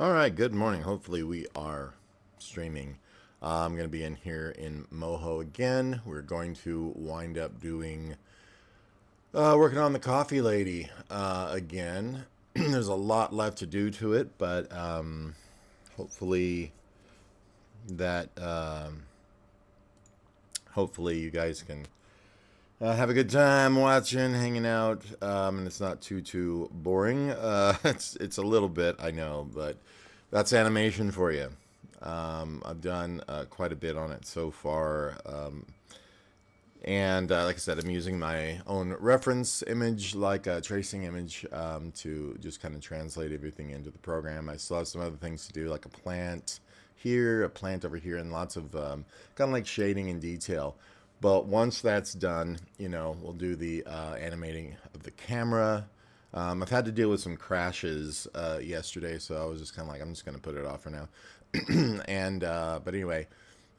All right, good morning. Hopefully, we are streaming. I'm going to be in here in Moho again. We're going to wind up doing working on the coffee lady again. There's a lot left to do to it, but hopefully that hopefully you guys can have a good time watching, hanging out, and it's not too boring. It's a little bit, I know, but that's animation for you. I've done quite a bit on it so far, and like I said, I'm using my own reference image, like a tracing image, to just kind of translate everything into the program. I still have some other things to do, like a plant here, a plant over here, and lots of kind of like shading and detail. But once that's done, we'll do the animating of the camera. I've had to deal with some crashes yesterday, so I was just kind of like, I'm just going to put it off for now. And but anyway,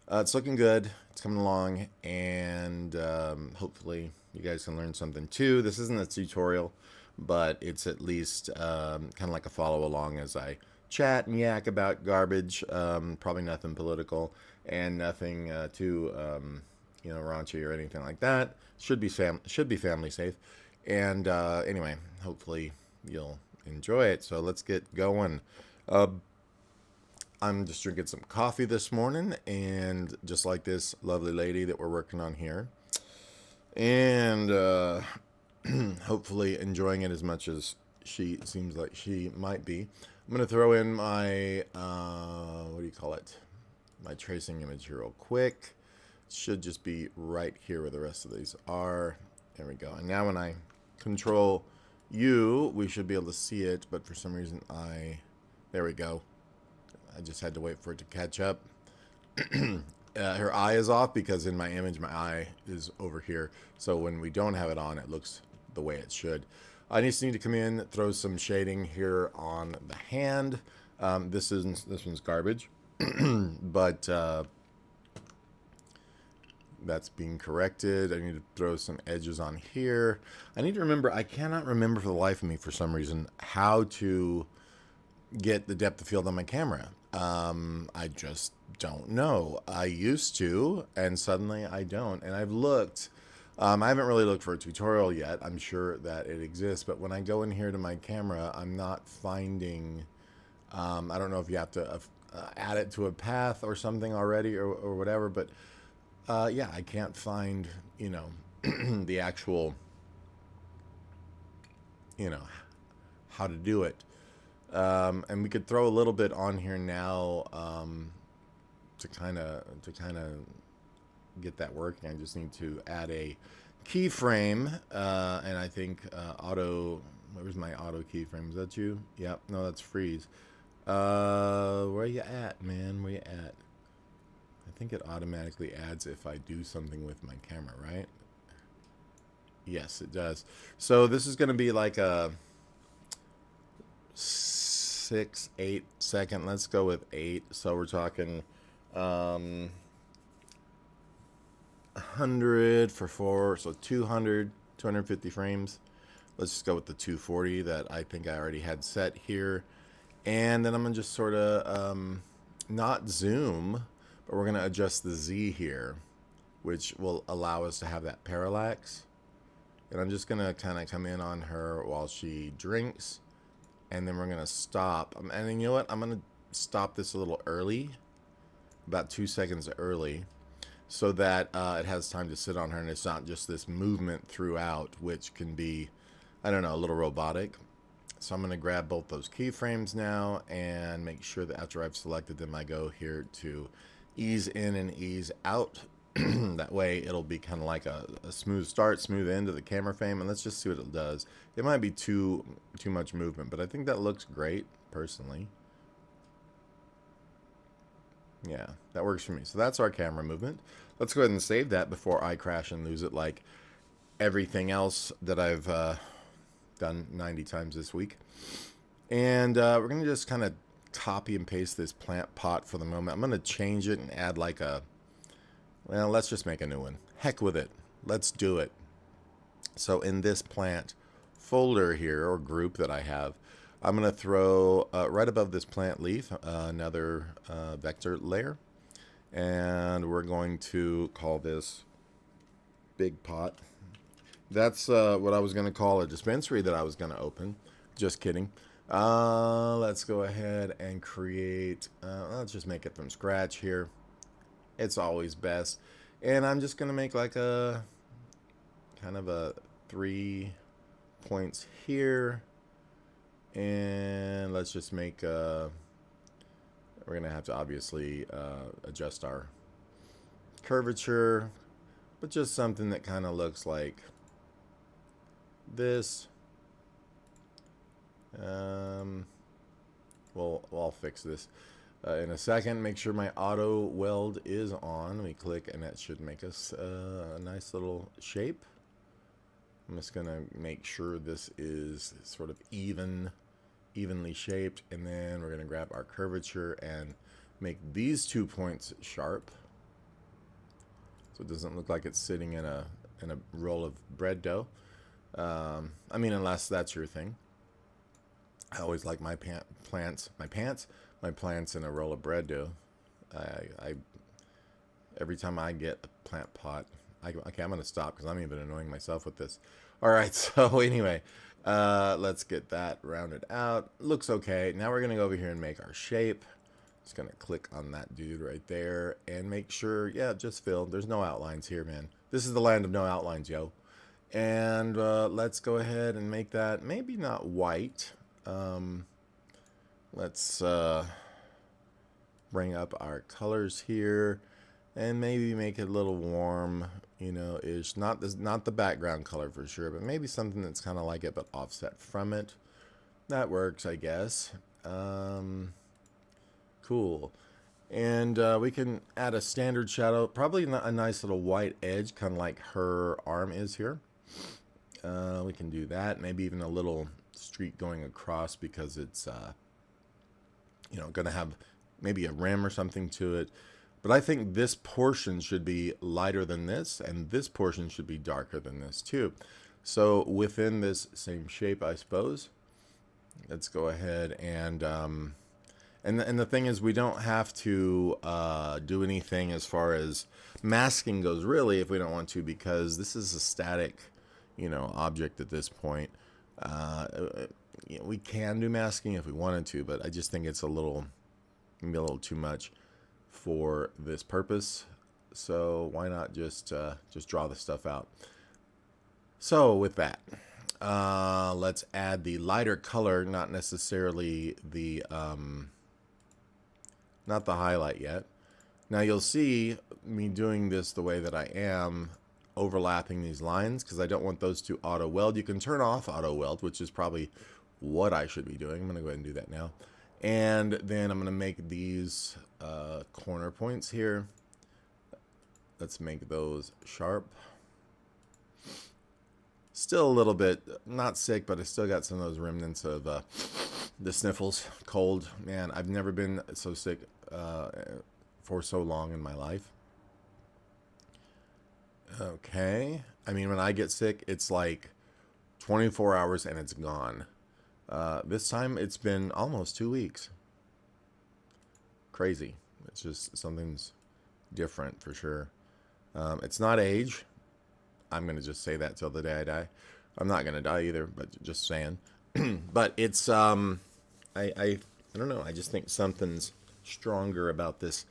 it's looking good. It's coming along, and hopefully you guys can learn something too. This isn't a tutorial, but it's at least kind of like a follow along as I chat and yak about garbage. Probably nothing political and nothing too raunchy or anything like that. Should be family safe. And anyway, hopefully you'll enjoy it. So let's get going. Uh, I'm just drinking some coffee this morning, and just like this lovely lady that we're working on here, and hopefully enjoying it as much as she seems like she might be. I'm gonna throw in my what do you call it? My tracing image here real quick. Should just be right here where the rest of these are. There we go. And now when I control U, we should be able to see it, but for some reason there we go. I just had to wait for it to catch up. Her eye is off because in my image, my eye is over here. So when we don't have it on, it looks the way it should. I just need to come in, throw some shading here on the hand. This one's garbage, but that's being corrected. I need to throw some edges on here. I need to remember, I cannot remember for the life of me for some reason how to get the depth of field on my camera. I just don't know. I used to, and suddenly I don't. And I've looked. I haven't really looked for a tutorial yet. I'm sure that it exists, but when I go in here to my camera, I'm not finding. I don't know if you have to add it to a path or something already, or whatever. But yeah, I can't find the actual how to do it. And we could throw a little bit on here now to kind of get that working. I just need to add a keyframe, and I think auto. Where's my auto keyframe? Is that you? Yep. No, that's freeze. Where you at, man? Where you at? I think it automatically adds if I do something with my camera, right? Yes, it does. So this is going to be like a 6-8 second. Let's go with 8. So we're talking 100 for 4, so 250 frames. Let's just go with the 240 that I think I already had set here. And then I'm gonna just sort of not zoom, but we're gonna adjust the Z here, which will allow us to have that parallax. And I'm just gonna kind of come in on her while she drinks, and then we're gonna stop. And you know what? I'm gonna stop this a little early, about 2 seconds early, so that it has time to sit on her, and it's not just this movement throughout, which can be, I don't know, a little robotic. So I'm going to grab both those keyframes now and make sure that after I've selected them, I go here to ease in and ease out. That way it'll be kind of like a smooth start, smooth end of the camera frame, and let's just see what it does. It might be too much movement, but I think that looks great, personally. Yeah, that works for me. So that's our camera movement. Let's go ahead and save that before I crash and lose it like everything else that I've done 90 times this week. And we're going to just kind of copy and paste this plant pot for the moment. I'm going to change it and add like well, let's just make a new one. Heck with it. Let's do it. So in this plant folder here, or group that I have, I'm going to throw right above this plant leaf another vector layer. And we're going to call this Big Pot. That's what I was going to call a dispensary that I was going to open. Just kidding. Let's go ahead and create, let's just make it from scratch here. It's always best. And I'm just going to make like a kind of a 3 points here. And let's just make, we're going to have to obviously adjust our curvature, but just something that kind of looks like this. Well, I'll fix this in a second. Make sure my auto weld is on. We click and that should make us a nice little shape. I'm just gonna make sure this is sort of evenly shaped, and then we're gonna grab our curvature and make these 2 points sharp, so it doesn't look like it's sitting in a roll of bread dough. I mean, unless that's your thing. I always like my plants in a roll of bread dough. Every time I get a plant pot, okay, I'm gonna stop because I'm even annoying myself with this. All right, so anyway, let's get that rounded out. Looks okay. Now we're gonna go over here and make our shape. Just gonna click on that dude right there and make sure, yeah, just fill. There's no outlines here, man. This is the land of no outlines, yo. And let's go ahead and make that maybe not white. Let's bring up our colors here and maybe make it a little warm, you know, ish. Not the background color for sure, but maybe something that's kind of like it but offset from it. That works, I guess. Cool. And we can add a standard shadow, probably a nice little white edge, kind of like her arm is here. We can do that. Maybe even a little streak going across because it's, you know, going to have maybe a rim or something to it. But I think this portion should be lighter than this, and this portion should be darker than this too. So within this same shape, I suppose, let's go ahead and the thing is, we don't have to do anything as far as masking goes, really, if we don't want to, because this is a static, you know, object at this point. You know, we can do masking if we wanted to, but I just think it's maybe a little too much for this purpose. So why not just draw the stuff out? So with that, let's add the lighter color, not necessarily the not the highlight yet. Now you'll see me doing this the way that I am, overlapping these lines, because I don't want those to auto weld. You can turn off auto weld, which is probably what I should be doing. I'm going to go ahead and do that now. And then I'm going to make these corner points here. Let's make those sharp. Still a little bit, not sick, but I still got some of those remnants of the sniffles. Cold. Man, I've never been so sick for so long in my life. Okay. I mean, when I get sick, it's like 24 hours and it's gone. This time it's been almost 2 weeks. Crazy. It's just something's different for sure. It's not age. I'm going to just say that till the day I die. I'm not going to die either, but just saying. But it's, I don't know. I just think something's stronger about this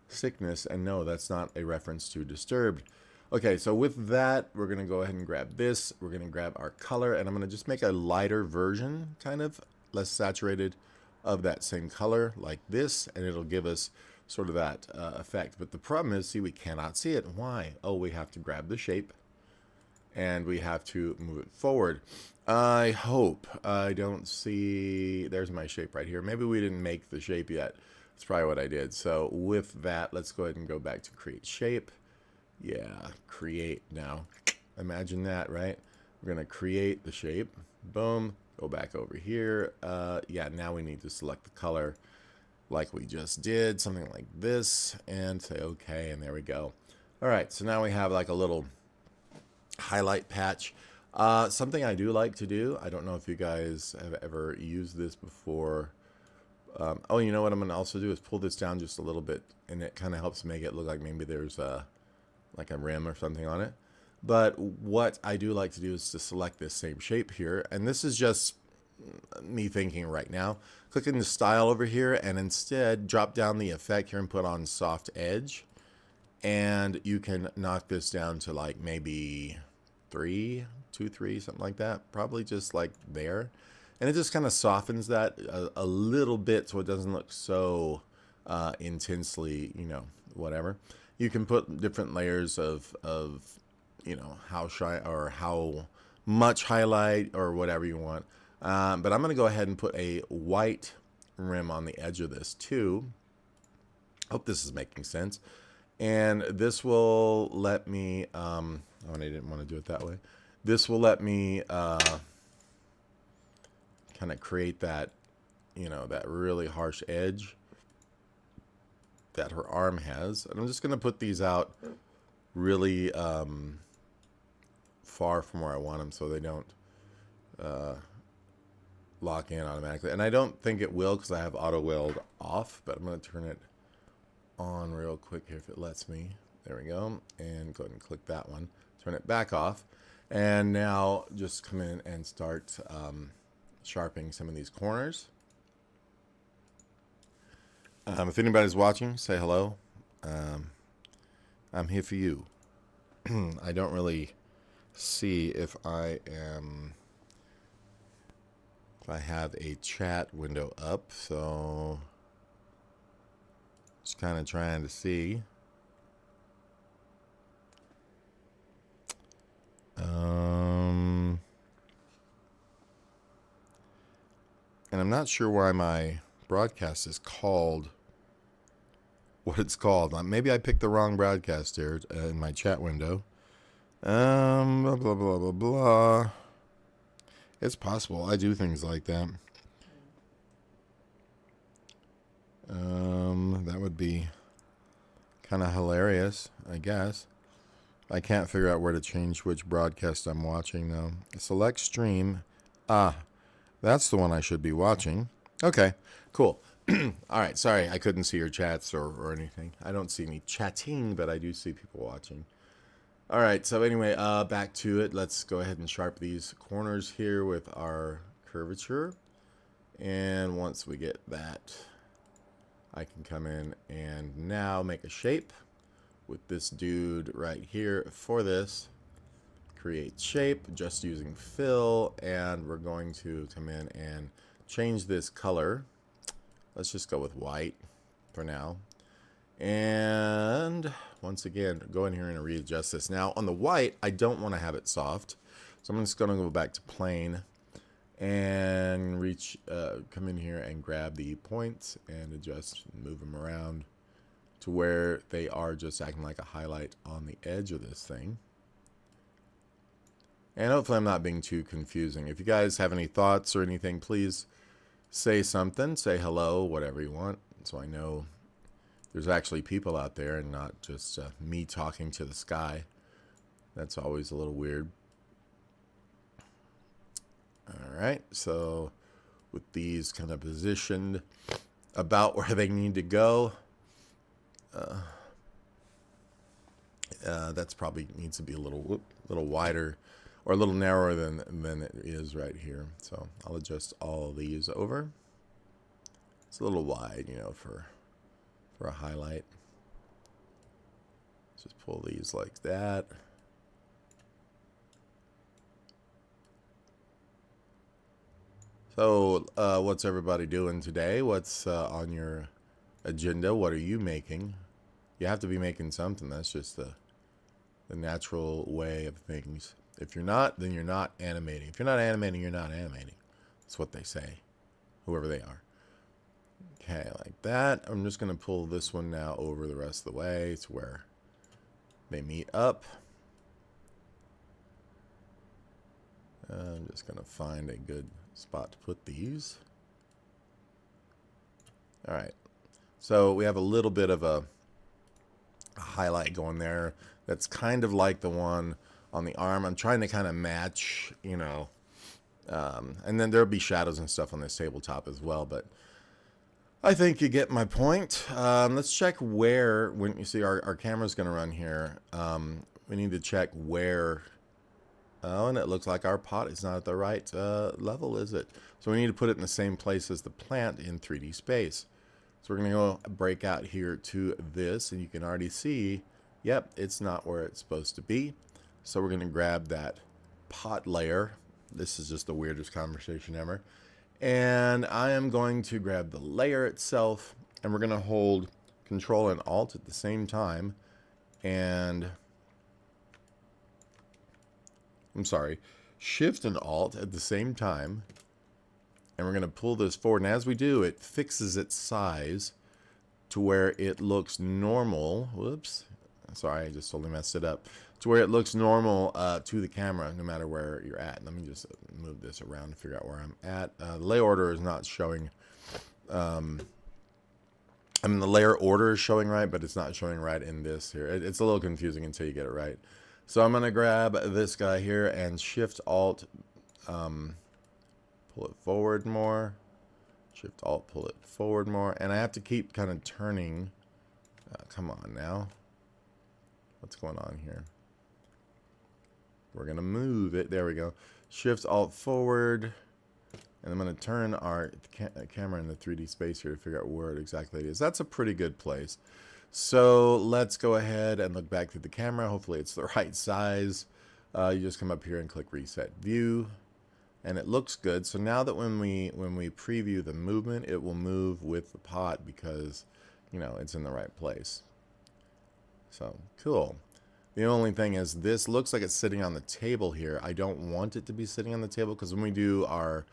sickness. And no, that's not a reference to Disturbed. Okay, so with that, we're going to go ahead and grab this. We're going to grab our color, and I'm going to just make a lighter version, kind of less saturated, of that same color like this, and it'll give us sort of that effect. But the problem is, see, we cannot see it. Why? Oh, we have to grab the shape, and we have to move it forward. I hope I don't see... There's my shape right here. Maybe we didn't make the shape yet. That's probably what I did. So with that, let's go ahead and go back to create shape. Yeah, create now. Imagine that, right? We're going to create the shape. Boom. Go back over here. Yeah, now we need to select the color like we just did. Something like this. And say OK, and there we go. All right, so now we have like a little highlight patch. Something I do like to do, I don't know if you guys have ever used this before. Oh, you know what I'm going to also do is pull this down just a little bit, and it kind of helps make it look like maybe there's like a rim or something on it. But what I do like to do is to select this same shape here, and this is just me thinking right now. Click into style over here, and instead drop down the effect here and put on soft edge, and you can knock this down to like maybe 3, 2, 3, something like that, probably just like there. And it just kind of softens that a little bit so it doesn't look so intensely, you know, whatever. You can put different layers of you know, how shy or how much highlight or whatever you want. But I'm going to go ahead and put a white rim on the edge of this too. Hope this is making sense. And this will let me, oh, and I didn't want to do it that way. This will let me kind of create that, you know, that really harsh edge that her arm has. And I'm just going to put these out really far from where I want them so they don't lock in automatically. And I don't think it will because I have auto weld off, but I'm going to turn it on real quick here if it lets me. There we go. And go ahead and click that one. Turn it back off. And now just come in and start sharpening some of these corners. If anybody's watching, say hello. I'm here for you. I don't really see if I have a chat window up, so just kind of trying to see. And I'm not sure why my broadcast is called what it's called. Maybe I picked the wrong broadcast here in my chat window. Blah, blah, blah, blah, blah. It's possible. I do things like that. That would be kind of hilarious, I guess. I can't figure out where to change which broadcast I'm watching, though. Select stream. Ah, that's the one I should be watching. Okay, cool. All right, sorry, I couldn't see your chats or anything. I don't see any chatting, but I do see people watching. All right, so anyway, back to it. Let's go ahead and sharpen these corners here with our curvature. And once we get that, I can come in and now make a shape with this dude right here for this. Create shape just using fill, and we're going to come in and change this color. Let's just go with white for now. And once again, go in here and readjust this. Now on the white, I don't want to have it soft, so I'm just going to go back to plain and come in here and grab the points and adjust and move them around to where they are just acting like a highlight on the edge of this thing. And hopefully I'm not being too confusing. If you guys have any thoughts or anything, please say something, say hello, whatever you want, so I know there's actually people out there and not just me talking to the sky. That's always a little weird. All right, so with these kind of positioned about where they need to go, that's probably needs to be a little wider or a little narrower than it is right here. So I'll adjust all of these over. It's a little wide, you know, for a highlight. Just pull these like that. So what's everybody doing today? What's on your agenda? What are you making? You have to be making something. That's just the natural way of things. If you're not, then you're not animating. If you're not animating, you're not animating. That's what they say, whoever they are. Okay, like that. I'm just going to pull this one now over the rest of the way to where they meet up. I'm just going to find a good spot to put these. All right. So we have a little bit of a highlight going there. That's kind of like the one on the arm. I'm trying to kind of match, and then there'll be shadows and stuff on this tabletop as well, but I think you get my point. Let's check where, when you see our camera's going to run here, we need to check where, oh, and it looks like our pot is not at the right level, is it? So we need to put it in the same place as the plant in 3D space. So we're going to go break out here to this, and you can already see, yep, it's not where it's supposed to be. So we're going to grab that pot layer. This is just the weirdest conversation ever. And I am going to grab the layer itself, and we're going to hold Control and Alt at the same time. And I'm sorry, Shift and Alt at the same time. And we're going to pull this forward. And as we do, it fixes its size to where it looks normal. Whoops. Sorry, I just totally messed it up. To where it looks normal to the camera, no matter where you're at. Let me just move this around to figure out where I'm at. The layer order is not showing. I mean, the layer order is showing right, but it's not showing right in this here. It's a little confusing until you get it right. So I'm going to grab this guy here and Shift Alt, pull it forward more. Shift Alt, pull it forward more. And I have to keep kind of turning. Come on now. What's going on here? We're going to move it. There we go. Shift Alt forward. And I'm going to turn our camera in the 3D space here to figure out where it exactly is. That's a pretty good place. So let's go ahead and look back through the camera. Hopefully it's the right size. You just come up here and click Reset View. And it looks good. So now that when we preview the movement, it will move with the pot because, it's in the right place. So, cool. The only thing is this looks like it's sitting on the table here. I don't want it to be sitting on the table because when we do our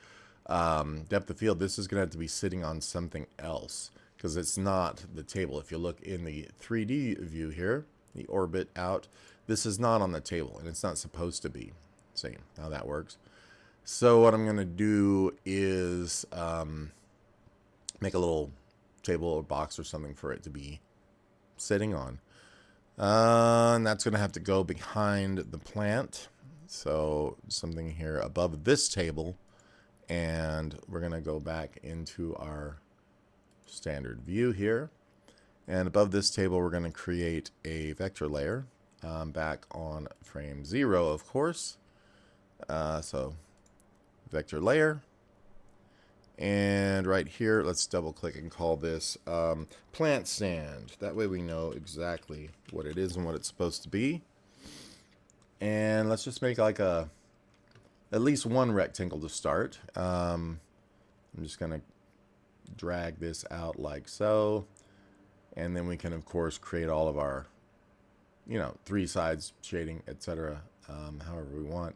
depth of field, this is going to have to be sitting on something else because it's not the table. If you look in the 3D view here, the orbit out, this is not on the table and it's not supposed to be. See how that works. So what I'm going to do is make a little table or box or something for it to be sitting on. And that's going to have to go behind the plant. So something here above this table. And we're going to go back into our standard view here. And above this table, we're going to create a vector layer back on frame 0, of course. So vector layer. And right here, let's double click and call this plant stand. That way we know exactly what it is and what it's supposed to be. And let's just make like at least one rectangle to start. I'm just going to drag this out like so. And then we can, of course, create all of our, 3 sides, shading, etc., however we want.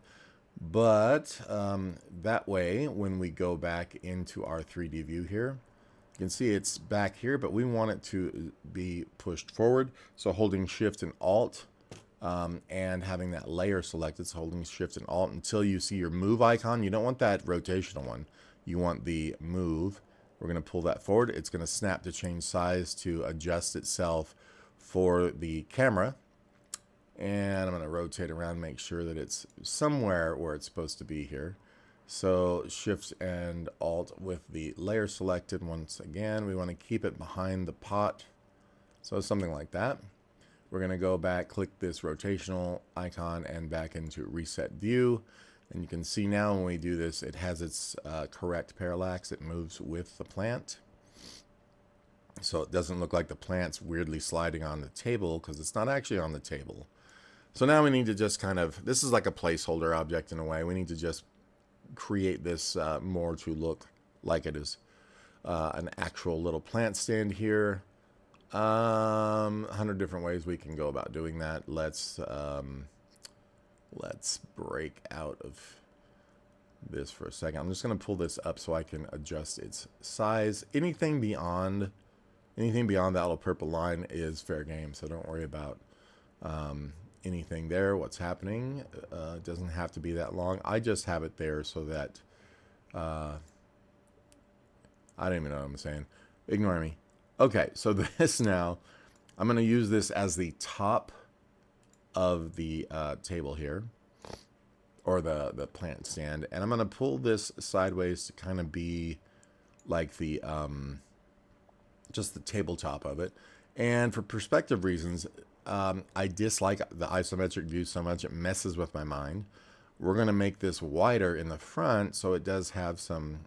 But that way, when we go back into our 3D view here, you can see it's back here, but we want it to be pushed forward. So holding Shift and Alt and having that layer selected, so holding Shift and Alt until you see your move icon. You don't want that rotational one. You want the move. We're going to pull that forward. It's going to snap to change size to adjust itself for the camera. And I'm going to rotate around, make sure that it's somewhere where it's supposed to be here. So Shift and Alt with the layer selected. Once again, we want to keep it behind the pot. So something like that. We're going to go back, click this rotational icon and back into Reset View. And you can see now when we do this, it has its correct parallax. It moves with the plant. So it doesn't look like the plant's weirdly sliding on the table because it's not actually on the table. So now we need to just kind of, this is like a placeholder object in a way. We need to just create this more to look like it is an actual little plant stand here. 100 different ways we can go about doing that. Let's break out of this for a second. I'm just going to pull this up so I can adjust its size. Anything beyond that little purple line is fair game, so don't worry about anything there. What's happening? It doesn't have to be that long. I just have it there so that I don't even know what I'm saying. Ignore me. Okay, so this now, I'm going to use this as the top of the table here. or the plant stand, and I'm going to pull this sideways to kind of be like the just the tabletop of it. And for perspective reasons, I dislike the isometric view so much it messes with my mind. We're going to make this wider in the front so it does have some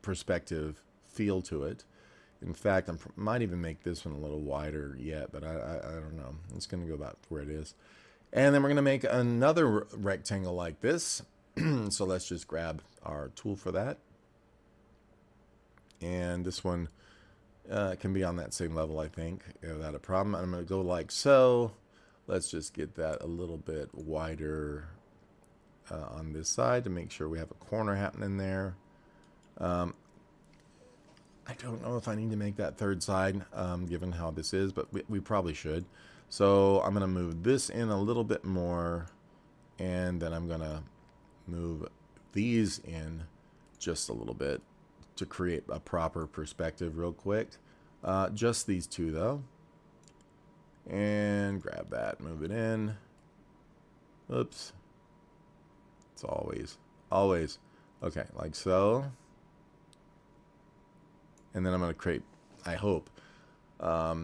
perspective feel to it. In fact, I might even make this one a little wider yet, but I don't know. It's going to go about where it is. And then we're going to make another rectangle like this. So let's just grab our tool for that. And this one can be on that same level, I think, without a problem. I'm going to go like so. Let's just get that a little bit wider on this side to make sure we have a corner happening there. I don't know if I need to make that third side, given how this is, but we probably should. So I'm going to move this in a little bit more, and then I'm going to move these in just a little bit to create a proper perspective real quick. Just these two, though. And grab that, move it in. Oops. It's always. Okay, like so. And then I'm going to create, I hope, a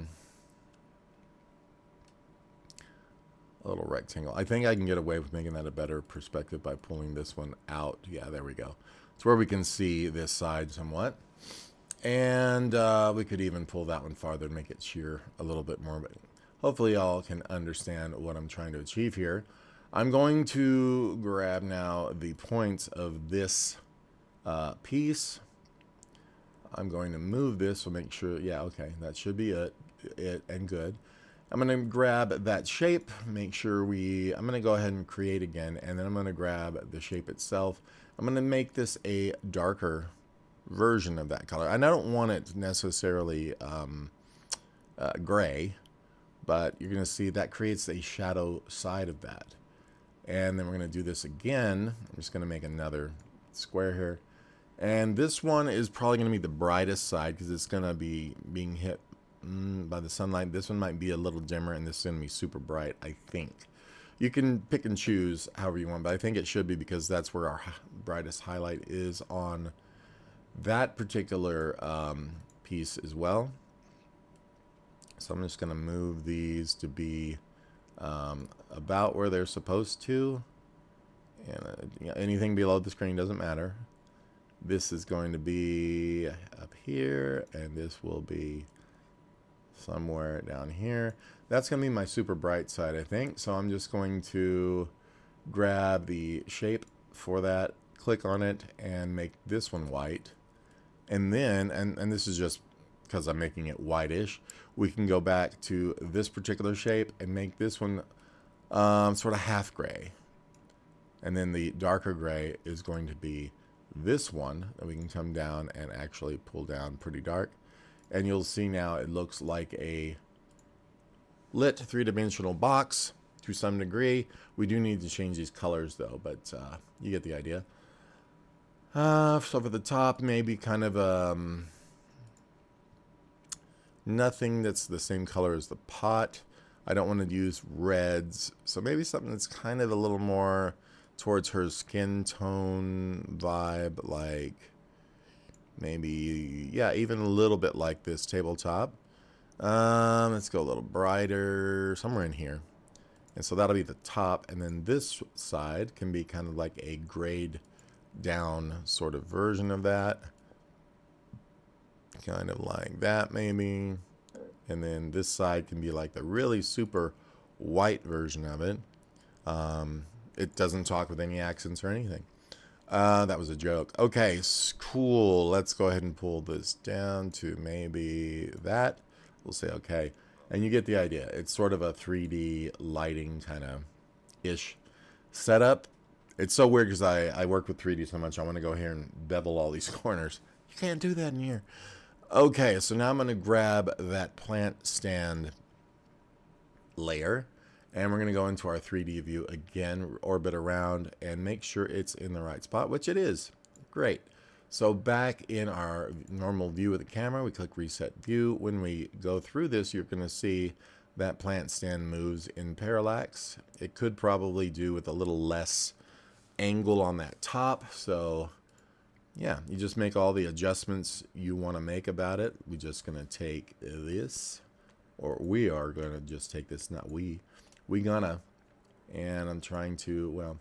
little rectangle. I think I can get away with making that a better perspective by pulling this one out. Yeah, there we go. It's where we can see this side somewhat. And we could even pull that one farther and make it sheer a little bit more. But hopefully y'all can understand what I'm trying to achieve here. I'm going to grab now the points of this piece. I'm going to move this to make sure, yeah, okay, that should be it and good. I'm going to grab that shape, make sure I'm going to go ahead and create again, and then I'm going to grab the shape itself. I'm going to make this a darker version of that color. And I don't want it necessarily gray, but you're going to see that creates a shadow side of that. And then we're going to do this again. I'm just going to make another square here. And this one is probably going to be the brightest side because it's going to be being hit by the sunlight. This one might be a little dimmer, and this is going to be super bright, I think. You can pick and choose however you want, but I think it should be because that's where our brightest highlight is on that particular piece as well. So I'm just going to move these to be about where they're supposed to. And anything below the screen doesn't matter. This is going to be up here, and this will be somewhere down here. That's going to be my super bright side, I think. So I'm just going to grab the shape for that, click on it, and make this one white. And then, and this is just because I'm making it whitish, we can go back to this particular shape and make this one sort of half gray. And then the darker gray is going to be this one that we can come down and actually pull down pretty dark. And you'll see now it looks like a lit three-dimensional box to some degree. We do need to change these colors though, but you get the idea. So for the top, maybe kind of nothing that's the same color as the pot. I don't want to use reds, so maybe something that's kind of a little more towards her skin tone vibe, like maybe, yeah, even a little bit like this tabletop. Let's go a little brighter, somewhere in here. And so that'll be the top, and then this side can be kind of like a grayed down sort of version of that. Kind of like that maybe. And then this side can be like the really super white version of it. It doesn't talk with any accents or anything. That was a joke. Okay, cool. Let's go ahead and pull this down to maybe that. We'll say okay. And you get the idea. It's sort of a 3D lighting kind of ish setup. It's so weird because I work with 3D so much. I want to go here and bevel all these corners. You can't do that in here. Okay, so now I'm going to grab that plant stand layer. And we're going to go into our 3D view again, orbit around, and make sure it's in the right spot, which it is. Great. So back in our normal view of the camera, we click Reset View. When we go through this, you're going to see that plant stand moves in parallax. It could probably do with a little less angle on that top. So yeah, you just make all the adjustments you want to make about it. We're just going to take this, or we are going to just take this, not we gonna, and I'm trying to, well,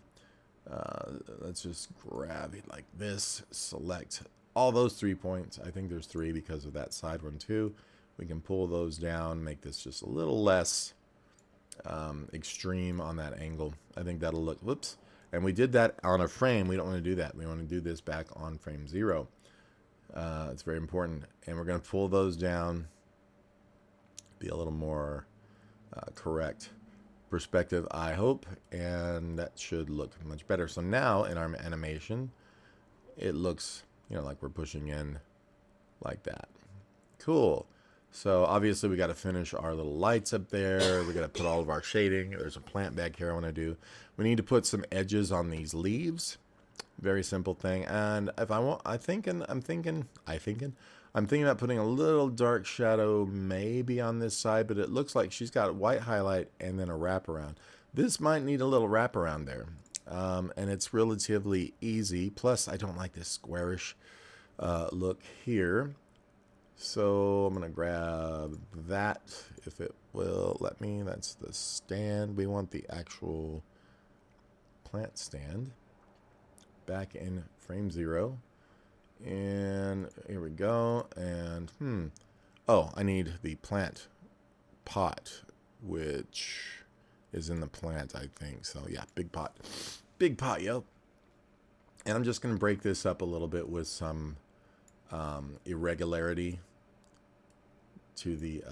let's just grab it like this, select all those 3 points. I think there's 3 because of that side one too. We can pull those down, make this just a little less extreme on that angle. I think that'll look, whoops. And we did that on a frame. We don't want to do that. We want to do this back on frame 0. It's very important. And we're going to pull those down, be a little more correct perspective, I hope. And that should look much better. So now in our animation, it looks, you know, like we're pushing in like that. Cool. So obviously we got to finish our little lights up there. We got to put all of our shading. There's a plant back here I want to do. We need to put some edges on these leaves. Very simple thing. And if I want, I'm thinking about putting a little dark shadow maybe on this side, but it looks like she's got white highlight and then a wraparound. This might need a little wraparound there. And it's relatively easy. Plus, I don't like this squarish look here. So I'm going to grab that, if it will let me. That's the stand. We want the actual plant stand back in frame 0. And here we go. And, oh, I need the plant pot, which is in the plant, I think. So, yeah, big pot. Big pot, yo. And I'm just going to break this up a little bit with some irregularity to the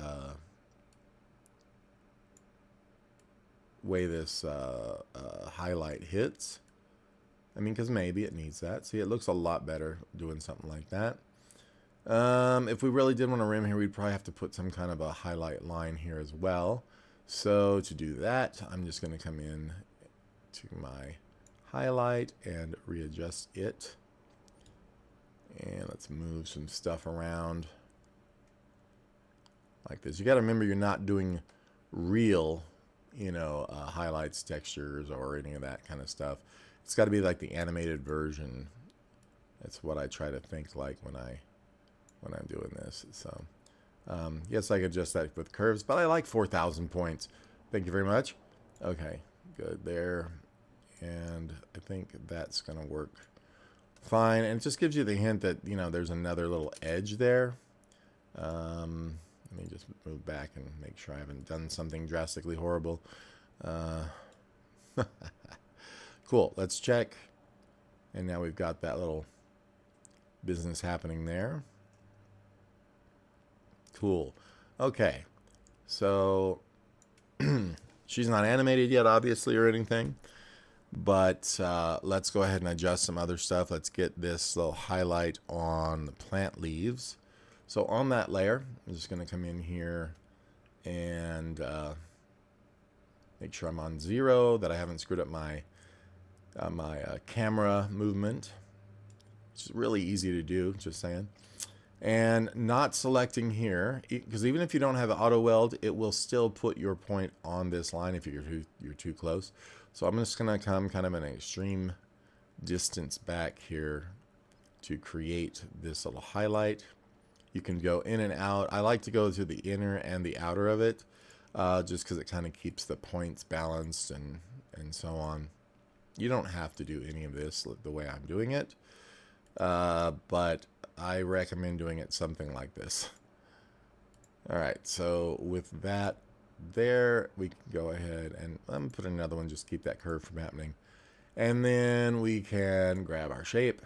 way this highlight hits. I mean, because maybe it needs that. See, it looks a lot better doing something like that. If we really did want to rim here, we'd probably have to put some kind of a highlight line here as well. So to do that, I'm just going to come in to my highlight and readjust it. And let's move some stuff around like this. You got to remember, you're not doing real, you know, highlights, textures, or any of that kind of stuff. It's got to be like the animated version. That's what I try to think like when I'm doing this. So yes, I could adjust that with curves, but I like 4,000 points. Thank you very much. Okay, good there. And I think that's going to work fine. And it just gives you the hint that, you know, there's another little edge there. Let me just move back and make sure I haven't done something drastically horrible. Cool, let's check. And now we've got that little business happening there. Cool. Okay, so she's not animated yet, obviously, or anything. But let's go ahead and adjust some other stuff. Let's get this little highlight on the plant leaves. So on that layer, I'm just going to come in here and make sure I'm on 0, that I haven't screwed up my camera movement. It's really easy to do, just saying. And not selecting here, because even if you don't have auto weld, it will still put your point on this line if you're too close. So I'm just going to come kind of an extreme distance back here to create this little highlight. You can go in and out. I like to go to the inner and the outer of it, just because it kind of keeps the points balanced and so on. You don't have to do any of this the way I'm doing it, but I recommend doing it something like this. All right, so with that there, we can go ahead and I'm gonna put another one, just keep that curve from happening. And then we can grab our shape.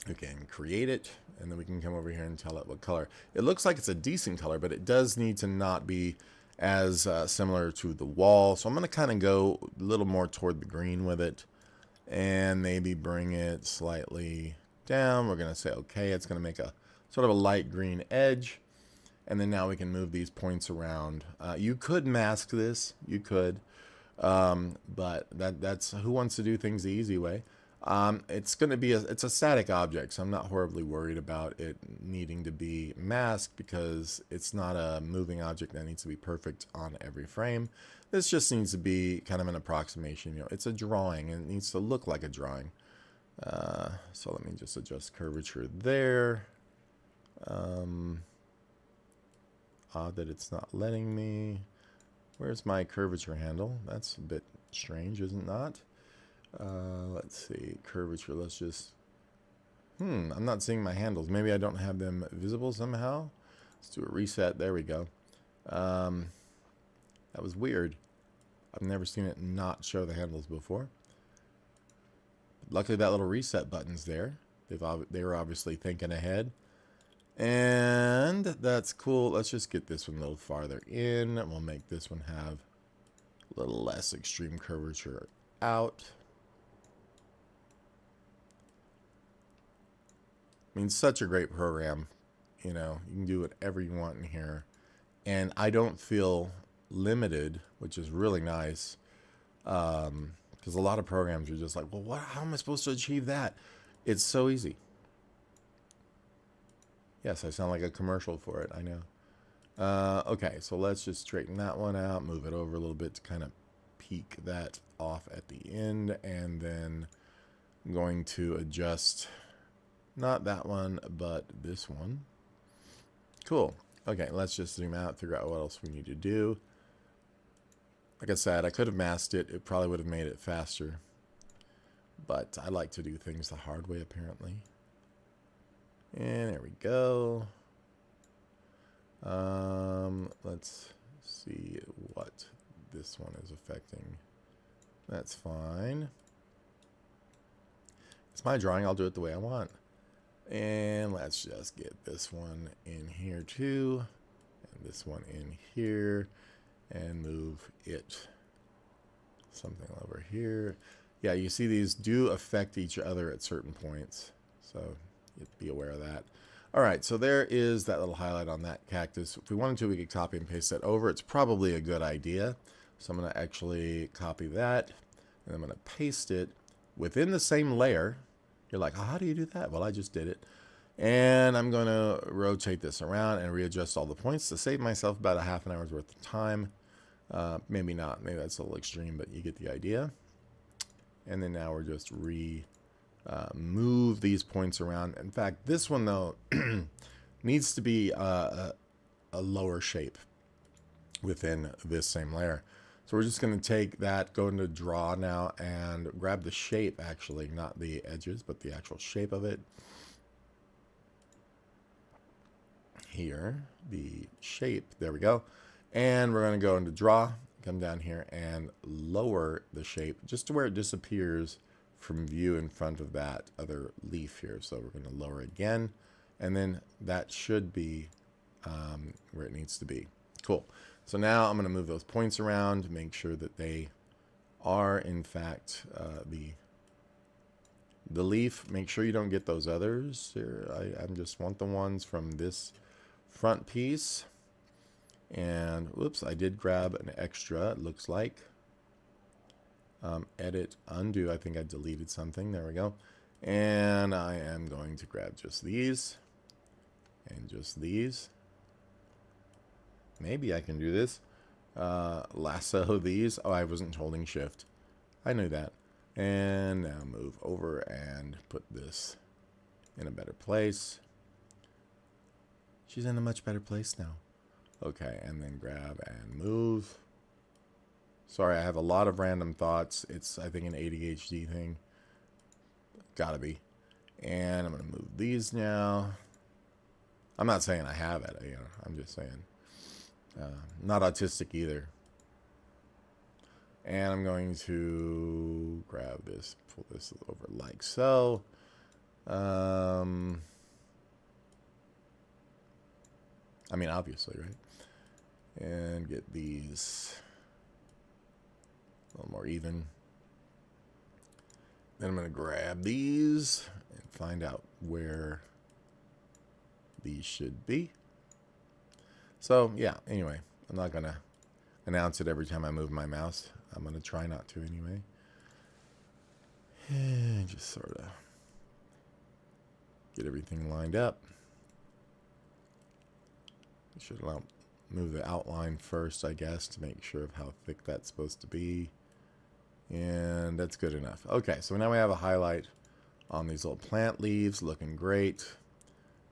We can create it, and then we can come over here and tell it what color. It looks like it's a decent color, but it does need to not be as similar to the wall. So I'm going to kind of go a little more toward the green with it, and maybe bring it slightly down. We're going to say, okay, it's going to make a sort of a light green edge. And then now we can move these points around. You could mask this, you could, but that's who wants to do things the easy way. It's going to be it's a static object, so I'm not horribly worried about it needing to be masked because it's not a moving object that needs to be perfect on every frame. This just needs to be kind of an approximation. You know, it's a drawing and it needs to look like a drawing. So let me just adjust curvature there. Odd that it's not letting me. Where's my curvature handle? That's a bit strange, isn't it not? Let's see, curvature, let's just, I'm not seeing my handles. Maybe I don't have them visible somehow. Let's do a reset, there we go. That was weird. I've never seen it not show the handles before. Luckily that little reset button's there. They were obviously thinking ahead. And that's cool. Let's just get this one a little farther in. We'll make this one have a little less extreme curvature out. I mean, such a great program. You know, you can do whatever you want in here. And I don't feel limited, which is really nice. Because a lot of programs are just like, well, how am I supposed to achieve that? It's so easy. Yes, I sound like a commercial for it, I know. Okay, so let's just straighten that one out, move it over a little bit to kind of peak that off at the end, and then I'm going to adjust, not that one, but this one. Cool. Okay, let's just zoom out, figure out what else we need to do. Like I said, I could have masked it. It probably would have made it faster. But I like to do things the hard way, apparently. And there we go. Let's see what this one is affecting. That's fine. It's my drawing. I'll do it the way I want. And let's just get this one in here too. And this one in here. And move it something over here. Yeah, you see these do affect each other at certain points. So be aware of that. All right, so there is that little highlight on that cactus. If we wanted to, we could copy and paste that over. It's probably a good idea. So I'm going to actually copy that, and I'm going to paste it within the same layer. You're like, oh, how do you do that? Well, I just did it. And I'm going to rotate this around and readjust all the points to save myself about a half an hour's worth of time. Maybe not. Maybe that's a little extreme, but you get the idea. And then now we're just move these points around. In fact, this one, though, needs to be a lower shape within this same layer. So we're just going to take that, go into draw now, and grab the shape, actually, not the edges, but the actual shape of it. Here, the shape, there we go. And we're going to go into draw, come down here and lower the shape just to where it disappears from view in front of that other leaf here. So we're going to lower again, and then that should be where it needs to be. Cool. So now I'm going to move those points around to make sure that they are in fact the leaf. Make sure you don't get those others here. I just want the ones from this front piece. And whoops, I did grab an extra, it looks like. Edit, undo, I think I deleted something. There we go. And I am going to grab just these and just these. Maybe I can do this. Lasso these. Oh, I wasn't holding shift. I knew that. And now move over and put this in a better place. She's in a much better place now. Okay, and then grab and move. Sorry, I have a lot of random thoughts. It's, I think, an ADHD thing. Gotta be. And I'm going to move these now. I'm not saying I have it. You know, I'm just saying. Not autistic either. And I'm going to grab this, pull this over like so. I mean, obviously, right? And get these a little more even. Then I'm going to grab these and find out where these should be. So, yeah, anyway, I'm not going to announce it every time I move my mouse. I'm going to try not to anyway. And just sort of get everything lined up. You should move the outline first, I guess, to make sure of how thick that's supposed to be. And that's good enough. Okay, so now we have a highlight on these little plant leaves, looking great.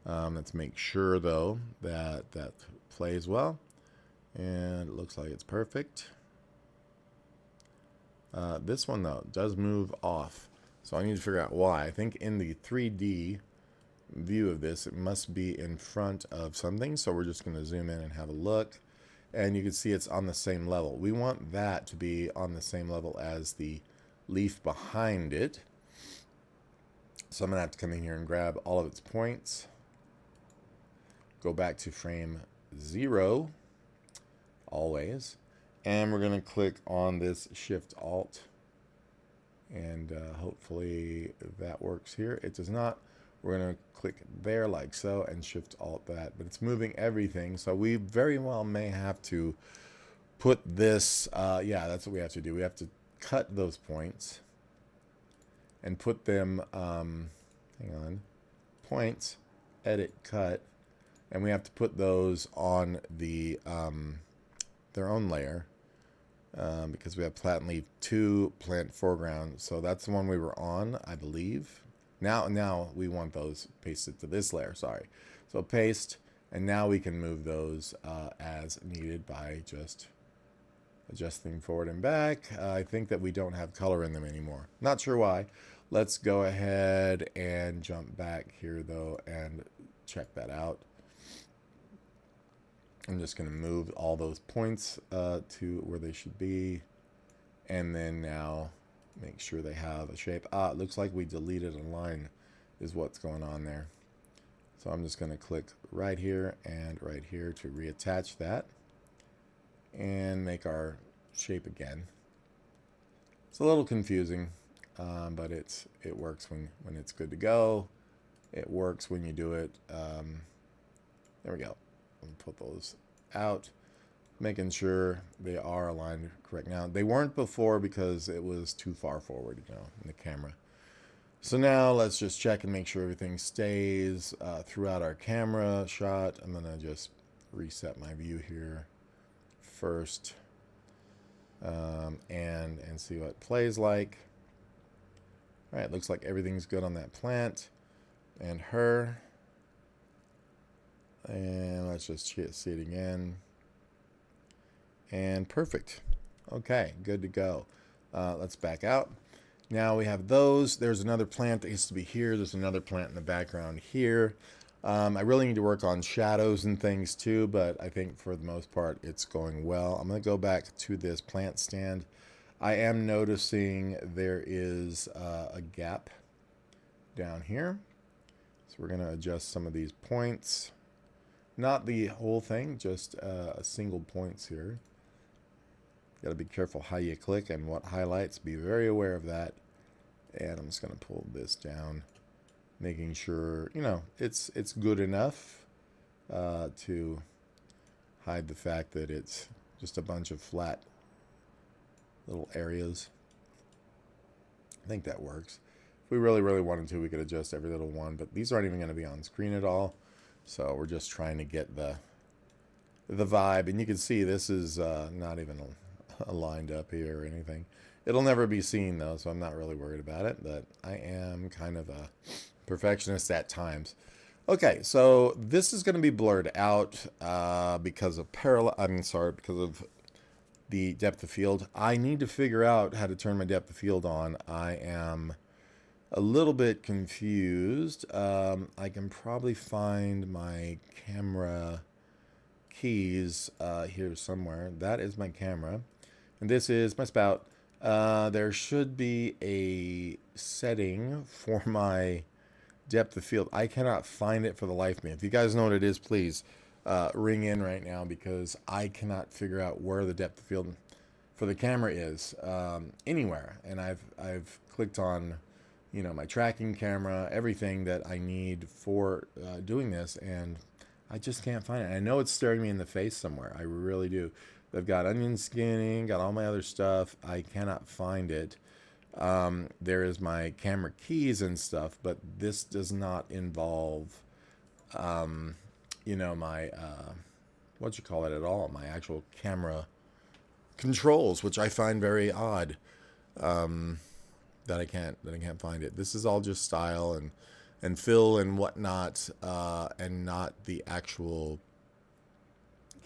Let's make sure, though, that that plays well. And it looks like it's perfect. This one, though, does move off. So I need to figure out why. I think in the 3D view of this, it must be in front of something. So we're just going to zoom in and have a look. And you can see it's on the same level. We want that to be on the same level as the leaf behind it. So I'm going to have to come in here and grab all of its points. Go back to frame 0, always. And we're going to click on this Shift-Alt. And hopefully that works here. It does not. We're going to click there like so and Shift-Alt that. But it's moving everything. So we very well may have to put this. Yeah, that's what we have to do. We have to cut those points and put them, hang on, points, edit, cut. And we have to put those on the their own layer because we have plant leaf 2, plant foreground. So that's the one we were on, I believe. Now we want those pasted to this layer, sorry. So paste, and now we can move those as needed by just adjusting forward and back. I think that we don't have color in them anymore. Not sure why. Let's go ahead and jump back here, though, and check that out. I'm just going to move all those points to where they should be. And then now make sure they have a shape. It looks like we deleted a line is what's going on there. So I'm just going to click right here and right here to reattach that. And make our shape again. It's a little confusing, but it works when it's good to go. It works when you do it. There we go. Put those out, making sure they are aligned correct. Now they weren't before because it was too far forward, you know, in the camera. So now let's just check and make sure everything stays throughout our camera shot. I'm gonna just reset my view here first and see what it plays like. All right, looks like everything's good on that plant and her. And let's just see it again. And perfect. Okay, good to go. Let's back out. Now we have those. There's another plant that used to be here. There's another plant in the background here. I really need to work on shadows and things too, but I think for the most part it's going well. I'm going to go back to this plant stand. I am noticing there is a gap down here. So we're going to adjust some of these points. Not the whole thing, just a single points here. Got to be careful how you click and what highlights. Be very aware of that. And I'm just going to pull this down, making sure, you know, it's good enough to hide the fact that it's just a bunch of flat little areas. I think that works. If we really, really wanted to, we could adjust every little one, but these aren't even going to be on screen at all. So we're just trying to get the vibe, and you can see this is not even lined up here or anything. It'll never be seen though, so I'm not really worried about it, but I am kind of a perfectionist at times. Okay, so this is going to be blurred out because of because of the depth of field. I need to figure out how to turn my depth of field on. I am a little bit confused. I can probably find my camera keys here somewhere. That is my camera. And this is my spout. There should be a setting for my depth of field. I cannot find it for the life of me. If you guys know what it is, please ring in right now because I cannot figure out where the depth of field for the camera is anywhere. And I've clicked on, you know, my tracking camera, everything that I need for doing this, and I just can't find it. I know it's staring me in the face somewhere. I really do. They've got onion skinning, got all my other stuff. I cannot find it. There is my camera keys and stuff, but this does not involve, you know, my, what you call it at all, my actual camera controls, which I find very odd, that I can't find it. This is all just style and fill and whatnot, and not the actual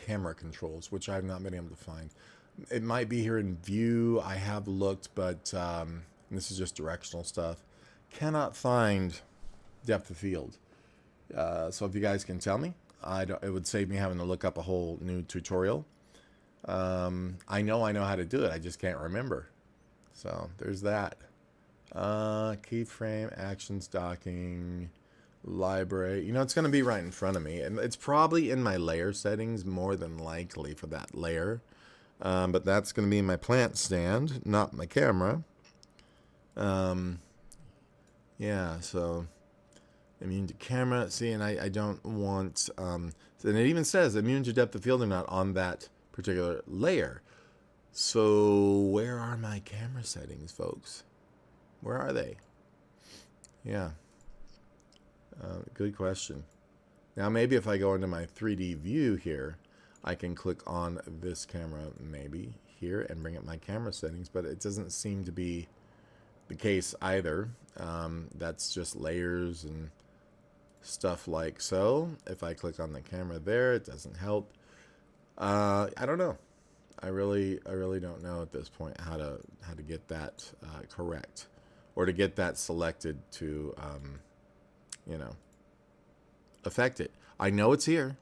camera controls, which I've not been able to find. It might be here in view. I have looked, but this is just directional stuff. Cannot find depth of field. So if you guys can tell me, it would save me having to look up a whole new tutorial. I know how to do it. I just can't remember. So there's that. Keyframe, actions, docking, library. You know, it's going to be right in front of me. And it's probably in my layer settings more than likely for that layer. But that's going to be my plant stand, not my camera. Yeah, so immune to camera. See, and I don't want, and it even says immune to depth of field or not on that particular layer. So where are my camera settings, folks? Where are they? Yeah. Good question. Now maybe if I go into my 3D view here, I can click on this camera maybe here and bring up my camera settings, but it doesn't seem to be the case either. That's just layers and stuff like so. If I click on the camera there, it doesn't help. I don't know. I really don't know at this point how to get that correct, or to get that selected to you know, affect it. I know it's here.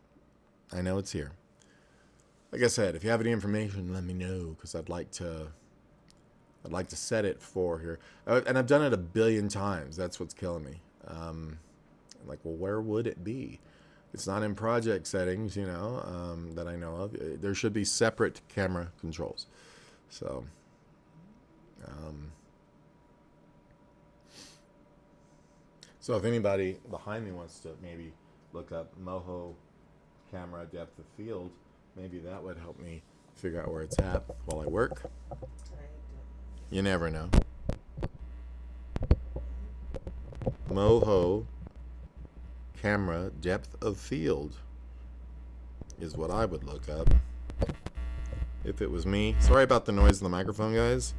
I know it's here. Like I said, if you have any information, let me know, because I'd like to set it for here. And I've done it a billion times. That's what's killing me. Like, well, where would it be? It's not in project settings, you know, that I know of. There should be separate camera controls. So, so if anybody behind me wants to maybe look up Moho camera depth of field, maybe that would help me figure out where it's at while I work. You never know. Moho camera depth of field is what I would look up if it was me. Sorry about the noise in the microphone, guys.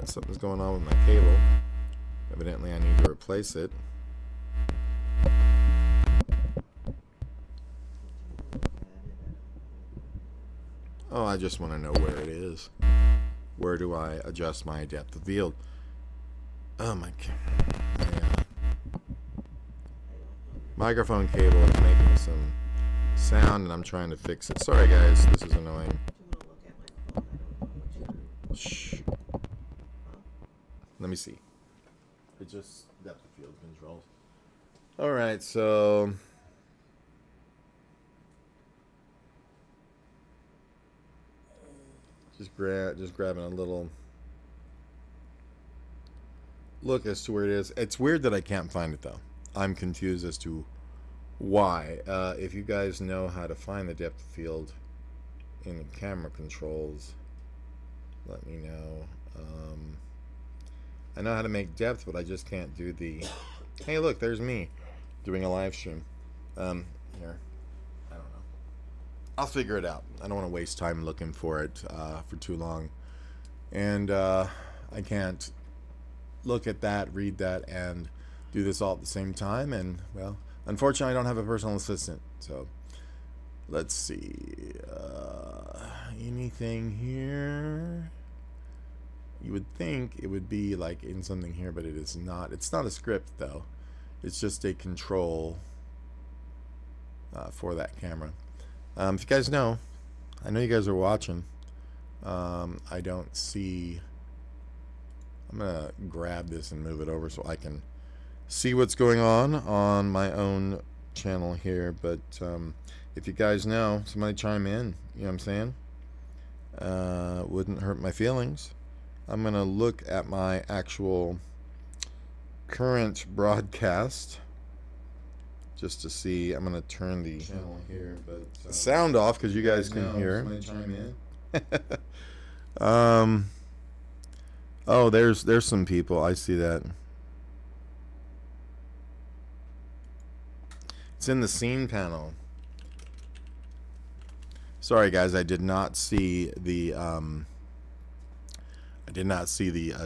Something's going on with my cable. Evidently I need to replace it. Oh, I just want to know where it is. Where do I adjust my depth of field? Oh my microphone cable is making some sound and I'm trying to fix it. Sorry guys, this is annoying. Shh. Let me see. It just depth of field controls. Alright, so just grabbing a little look as to where it is. It's weird that I can't find it though. I'm confused as to why. If you guys know how to find the depth of field in the camera controls, let me know. I know how to make depth, but I just can't do the... Hey, look, there's me doing a live stream. Here. I don't know. I'll figure it out. I don't want to waste time looking for it for too long. And I can't look at that, read that, and do this all at the same time. And, well, unfortunately, I don't have a personal assistant. So, let's see. Anything here? You would think it would be like in something here, but it is not. It's not a script though. It's just a control for that camera. If you guys know, I know you guys are watching. I don't see. I'm gonna grab this and move it over so I can see what's going on my own channel here. But if you guys know, somebody chime in. You know what I'm saying? Wouldn't hurt my feelings. I'm going to look at my actual current broadcast just to see. I'm going to turn the channel here, but sound off because you guys can hear. Oh, there's some people. I see that. It's in the scene panel. Sorry guys, I did not see the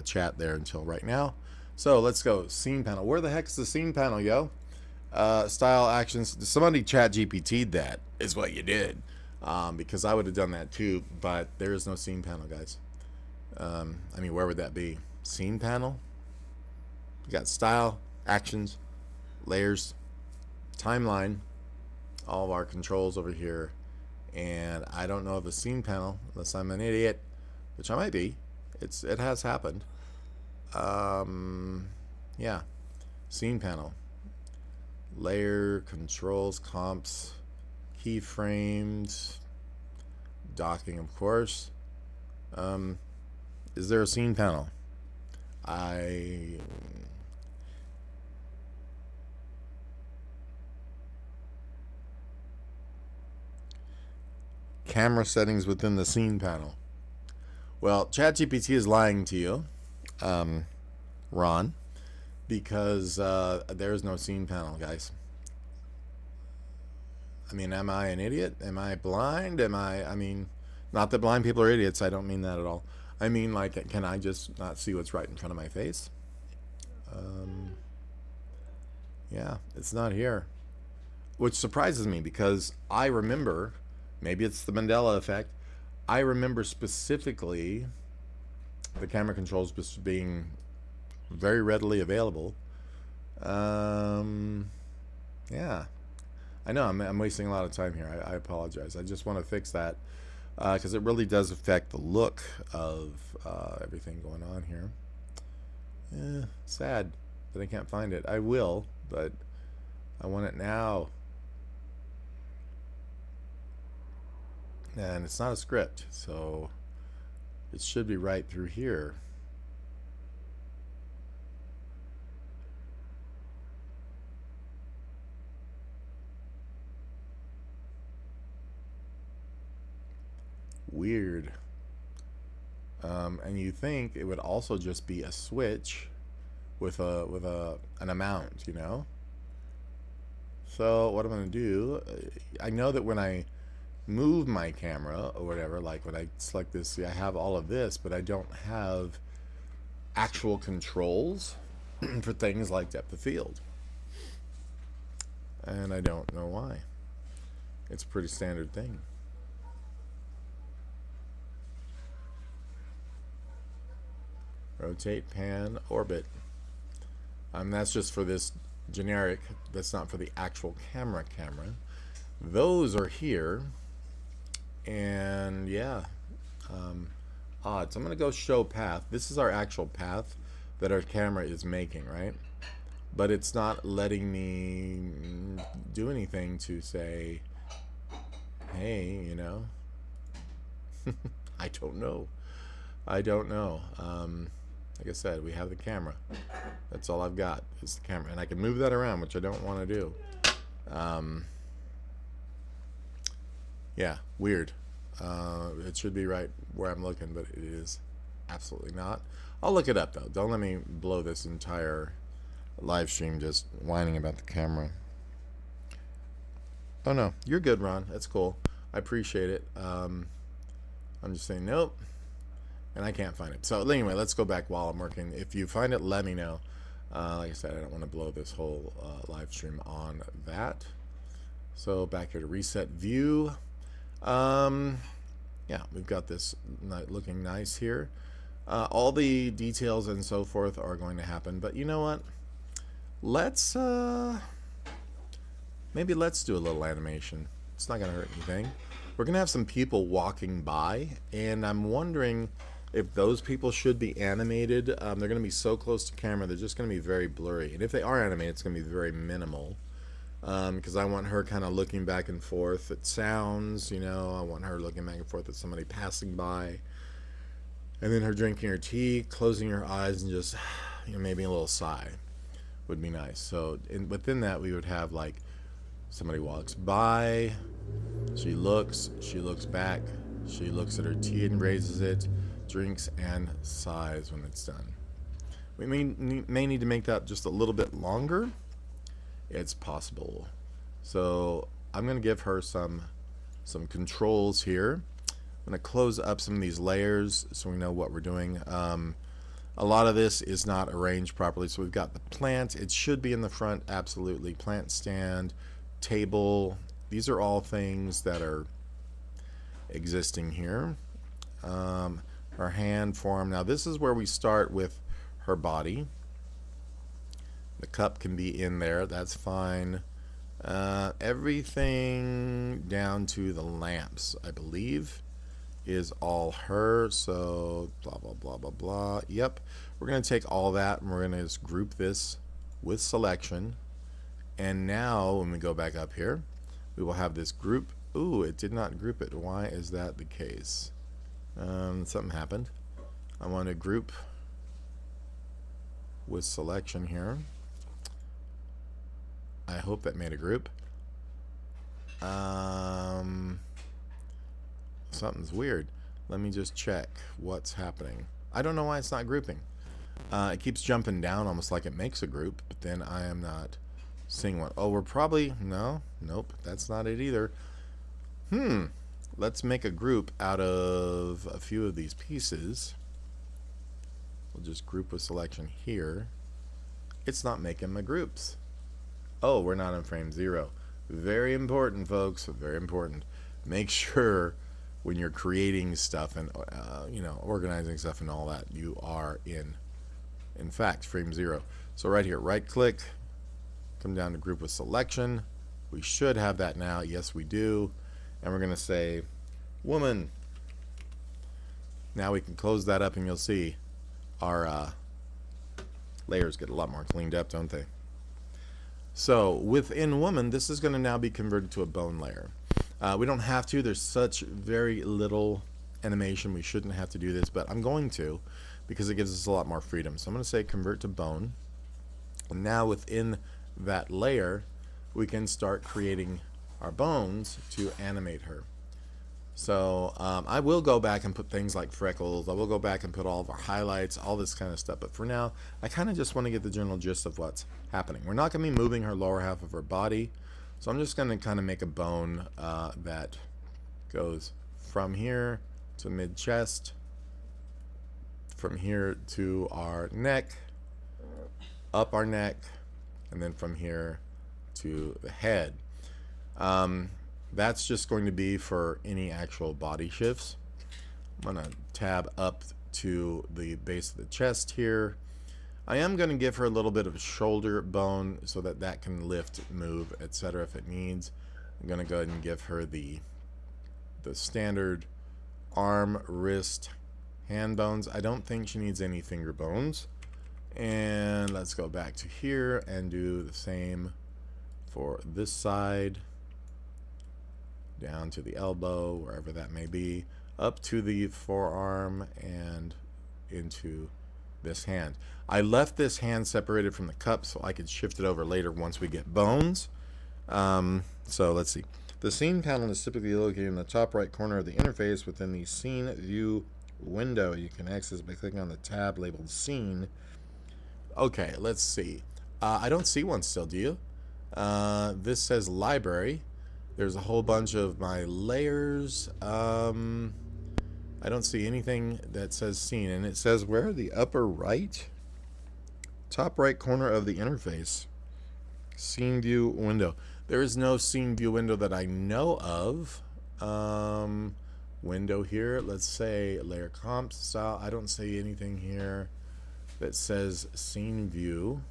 chat there until right now. So let's go scene panel. Where the heck's the scene panel, yo? Style actions. Somebody chat GPT'd that is what you did, because I would have done that too. But there is no scene panel, guys. I mean, where would that be? Scene panel. You got style, actions, layers, timeline, all of our controls over here, and I don't know of a scene panel unless I'm an idiot, which I might be. It has happened. Yeah, scene panel, layer, controls, comps, keyframes, docking, of course. Is there a scene panel? Camera settings within the scene panel. Well, ChatGPT is lying to you, Ron, because there is no scene panel, guys. I mean, am I an idiot? Am I blind? I mean, not that blind people are idiots. I don't mean that at all. I mean, like, can I just not see what's right in front of my face? Yeah, it's not here. Which surprises me because I remember, maybe it's the Mandela effect, I remember specifically the camera controls just being very readily available. Yeah. I know I'm wasting a lot of time here. I apologize. I just want to fix that because it really does affect the look of everything going on here. Sad that I can't find it. I will, but I want it now. And it's not a script, so it should be right through here. Weird. And you think it would also just be a switch with an amount, you know? So what I'm going to do, I know that when I move my camera or whatever, like when I select this, see, I have all of this, but I don't have actual controls for things like depth of field. And I don't know why. It's a pretty standard thing. Rotate, pan, orbit. That's just for this generic. That's not for the actual camera. Those are here. And yeah, odds. I'm going to go show path. This is our actual path that our camera is making, right? But it's not letting me do anything to say, hey, you know. I don't know. Like I said, we have the camera. That's all I've got is the camera. And I can move that around, which I don't want to do. Yeah, weird. It should be right where I'm looking, but it is absolutely not. I'll look it up, though. Don't let me blow this entire live stream just whining about the camera. Oh, no. You're good, Ron. That's cool. I appreciate it. I'm just saying nope. And I can't find it. So anyway, let's go back while I'm working. If you find it, let me know. Like I said, I don't want to blow this whole live stream on that. So back here to reset view. Yeah, we've got this looking nice here. All the details and so forth are going to happen. But you know what? Let's maybe let's do a little animation. It's not going to hurt anything. We're going to have some people walking by, and I'm wondering if those people should be animated. They're going to be so close to camera, they're just going to be very blurry. And if they are animated, it's going to be very minimal. Because I want her kind of looking back and forth at sounds, you know. I want her looking back and forth at somebody passing by. And then her drinking her tea, closing her eyes, and just, you know, maybe a little sigh would be nice. So within that, we would have like somebody walks by, she looks back, she looks at her tea and raises it, drinks and size when it's done. We may need to make that just a little bit longer. It's possible. So I'm going to give her some controls here. I'm going to close up some of these layers so we know what we're doing. A lot of this is not arranged properly. So we've got the plant. It should be in the front, absolutely. Plant stand, table. These are all things that are existing here. Her hand form. Now this is where we start with her body. The cup can be in there. That's fine. Everything down to the lamps, I believe, is all her. So blah blah blah blah blah. Yep, we're going to take all that and we're going to just group this with selection. And now when we go back up here, we will have this group. Ooh, it did not group it. Why is that the case? Something happened. I want to group with selection here. I hope that made a group. Something's weird. Let me just check what's happening. I don't know why it's not grouping. It keeps jumping down almost like it makes a group, but then I am not seeing one. Oh, we're probably, nope, that's not it either. Let's make a group out of a few of these pieces. We'll just group with selection here. It's not making my groups. Oh, we're not in frame 0. Very important, folks. Very important. Make sure when you're creating stuff and organizing stuff and all that, you are in fact, frame 0. So right here, right click, come down to group with selection. We should have that now. Yes, we do. And we're going to say woman. Now we can close that up and you'll see our layers get a lot more cleaned up, don't they? So within woman, this is going to now be converted to a bone layer. We don't have to. There's such very little animation. We shouldn't have to do this, but I'm going to because it gives us a lot more freedom. So I'm going to say convert to bone. And now within that layer, we can start creating our bones to animate her. So I will go back and put things like freckles. I will go back and put all of our highlights, all this kind of stuff. But for now, I kind of just want to get the general gist of what's happening. We're not going to be moving her lower half of her body. So I'm just going to kind of make a bone that goes from here to mid-chest, from here to our neck, up our neck, and then from here to the head. That's just going to be for any actual body shifts. I'm going to tab up to the base of the chest here. I am going to give her a little bit of a shoulder bone so that that can lift, move, etc. if it needs. I'm going to go ahead and give her the standard arm, wrist, hand bones. I don't think she needs any finger bones. And let's go back to here and do the same for this side. Down to the elbow, wherever that may be, up to the forearm and into this hand. I left this hand separated from the cup so I could shift it over later once we get bones. So let's see. The scene panel is typically located in the top right corner of the interface within the scene view window. You can access by clicking on the tab labeled scene. Okay, let's see. I don't see one still, do you? This says library. There's a whole bunch of my layers. I don't see anything that says scene, and it says where? The upper right? Top right corner of the interface. Scene view window. There is no scene view window that I know of. Window here, let's say layer comp style. I don't see anything here that says scene view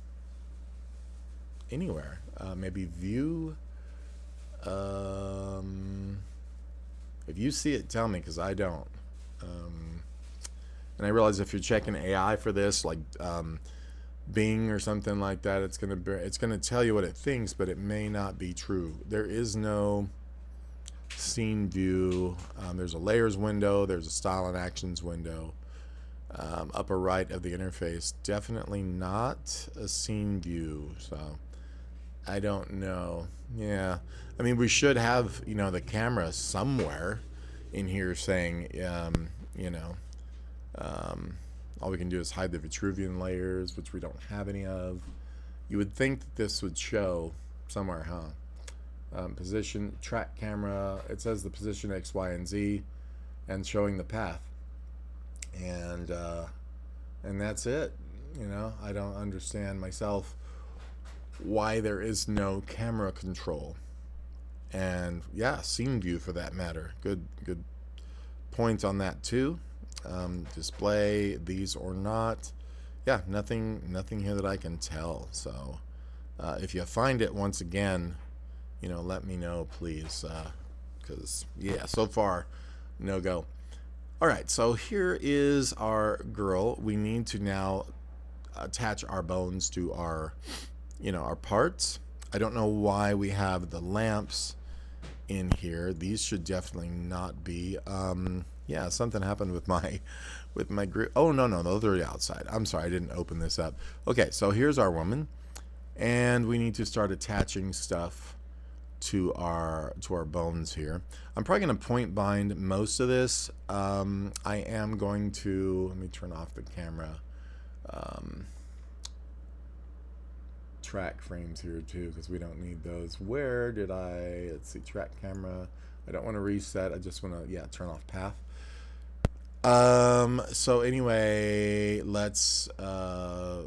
anywhere. Maybe view. If you see it, tell me, because I don't. And I realize if you're checking AI for this, like Bing or something like that, it's gonna tell you what it thinks, but it may not be true. There is no scene view. There's a layers window. There's a style and actions window. Upper right of the interface, definitely not a scene view. So I don't know. Yeah, I mean, we should have, the camera somewhere in here saying, All we can do is hide the Vitruvian layers, which we don't have any of. You would think that this would show somewhere, huh? Position, track camera, it says the position X, Y, and Z, and showing the path. And that's it. You know, I don't understand myself why there is no camera control. And yeah, scene view for that matter. Good point on that too. Display these or not. Yeah, nothing here that I can tell. So if you find it, once again, you know, let me know, please, because yeah, so far no go. All right, so here is our girl. We need to now attach our bones to our, you know, our parts. I don't know why we have the lamps in here. These should definitely not be. Yeah, something happened with my group. Oh no, those are outside. I'm sorry, I didn't open this up. Okay, so here's our woman, and we need to start attaching stuff to our bones here. I'm probably going to point bind most of this. I am going to, let me turn off the camera. Track frames here too, because we don't need those. Where did let's see, track camera. I don't want to reset. I just want to, yeah, turn off path. So anyway, let's, yeah,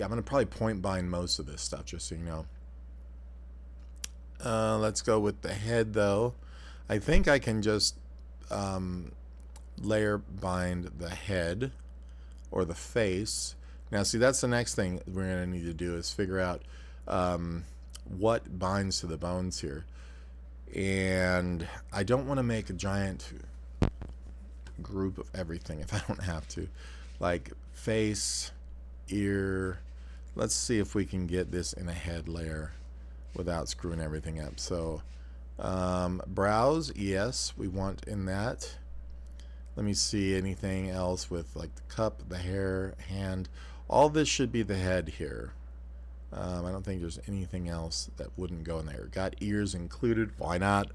I'm going to probably point bind most of this stuff, just so you know. Let's go with the head though. I think I can just layer bind the head or the face. Now see, that's the next thing we're going to need to do, is figure out what binds to the bones here. And I don't want to make a giant group of everything if I don't have to. Like face, ear. Let's see if we can get this in a head layer without screwing everything up. So brows, yes, we want in that. Let me see anything else with like the cup, the hair, hand. All this should be the head here. I don't think there's anything else that wouldn't go in there. Got ears included, why not?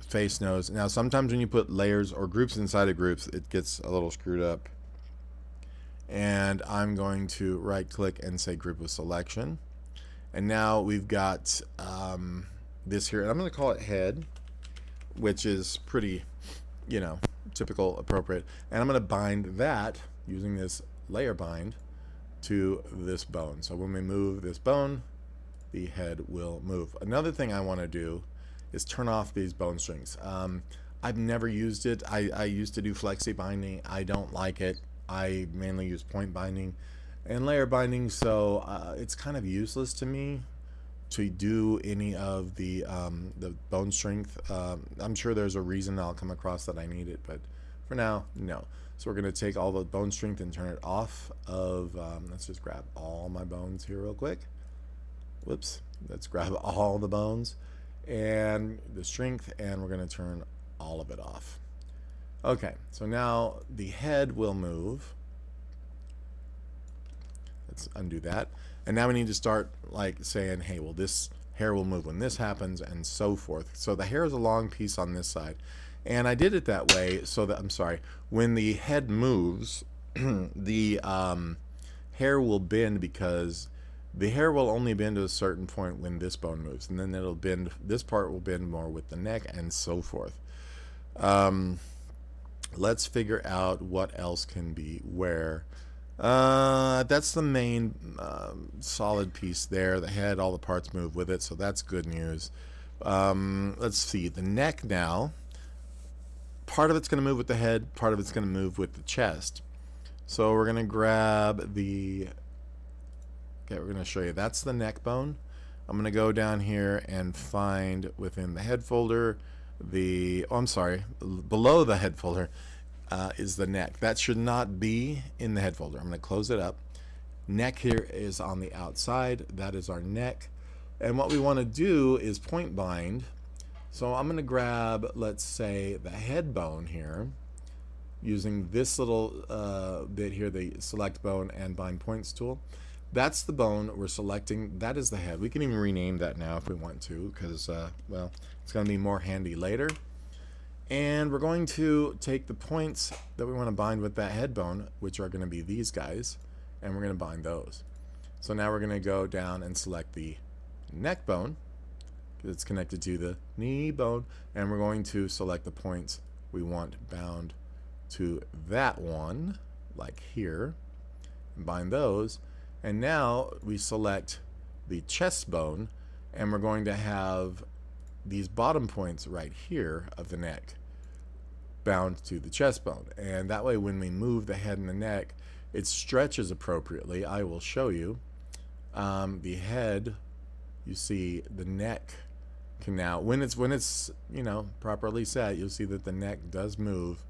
Face, nose. Now sometimes when you put layers or groups inside of groups, it gets a little screwed up. And I'm going to right click and say group with selection. And now we've got this here, and I'm going to call it head, which is pretty, you know, typical, appropriate. And I'm going to bind that using this layer bind to this bone. So when we move this bone, the head will move. Another thing I want to do is turn off these bone strings. I've never used it. I used to do flexi binding. I don't like it. I mainly use point binding and layer binding, so it's kind of useless to me to do any of the bone strength. I'm sure there's a reason I'll come across that I need it, but for now, no. So we're going to take all the bone strength and turn it off of, let's just grab all my bones here real quick. Whoops. Let's grab all the bones and the strength, and we're going to turn all of it off. Okay, so now the head will move. Let's undo that. And now we need to start like saying, hey, well, this hair will move when this happens, and so forth. So the hair is a long piece on this side. And I did it that way so that, I'm sorry, when the head moves, the hair will bend, because the hair will only bend to a certain point when this bone moves. And then it'll bend, this part will bend more with the neck, and so forth. Let's figure out what else can be where. That's the main solid piece there. The head, all the parts move with it, so that's good news. Let's see, the neck now. Part of it's going to move with the head, part of it's going to move with the chest. So we're going to grab the, okay, we're going to show you, that's the neck bone. I'm going to go down here and find within the head folder the, oh, I'm sorry, below the head folder is the neck. That should not be in the head folder. I'm going to close it up. Neck here is on the outside. That is our neck. And what we want to do is point bind. So I'm going to grab, let's say, the head bone here, using this little bit here, the select bone and bind points tool. That's the bone we're selecting. That is the head. We can even rename that now if we want to, because, well, it's going to be more handy later. And we're going to take the points that we want to bind with that head bone, which are going to be these guys, and we're going to bind those. So now we're going to go down and select the neck bone, because it's connected to the knee bone, and we're going to select the points we want bound to that one, like here, and bind those. And now we select the chest bone, and we're going to have these bottom points right here of the neck bound to the chest bone, and that way when we move the head and the neck, it stretches appropriately. I will show you. The head, you see the neck can now, when it's you know, properly set, you'll see that the neck does move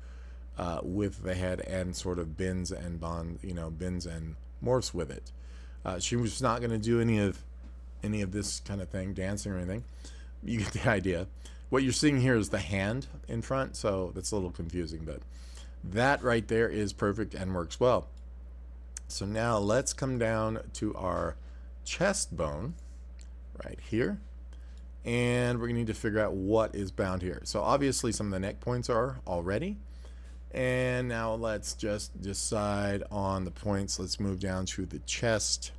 with the head and sort of bends and bends and morphs with it. She was not going to do any of this kind of thing, dancing or anything. You get the idea. What you're seeing here is the hand in front, so that's a little confusing, but that right there is perfect and works well. So now let's come down to our chest bone right here, and we're going to need to figure out what is bound here. So obviously some of the neck points are already, and now let's just decide on the points. Let's move down to the chest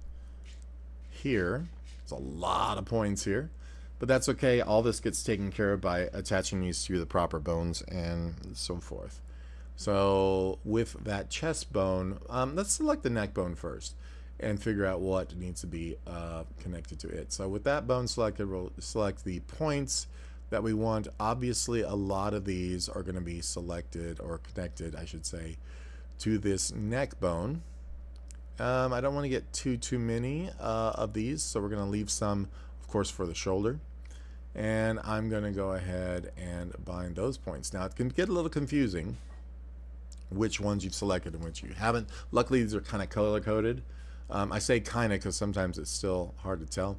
here. There's a lot of points here, but that's okay. All this gets taken care of by attaching these to the proper bones and so forth. So with that chest bone, let's select the neck bone first and figure out what needs to be connected to it. So with that bone selected, we'll select the points that we want. Obviously, a lot of these are going to be selected, or connected, I should say, to this neck bone. I don't want to get too many of these, so we're going to leave some, of course, for the shoulder. And I'm going to go ahead and bind those points. Now, it can get a little confusing which ones you've selected and which you haven't. Luckily, these are kind of color-coded. I say kind of because sometimes it's still hard to tell.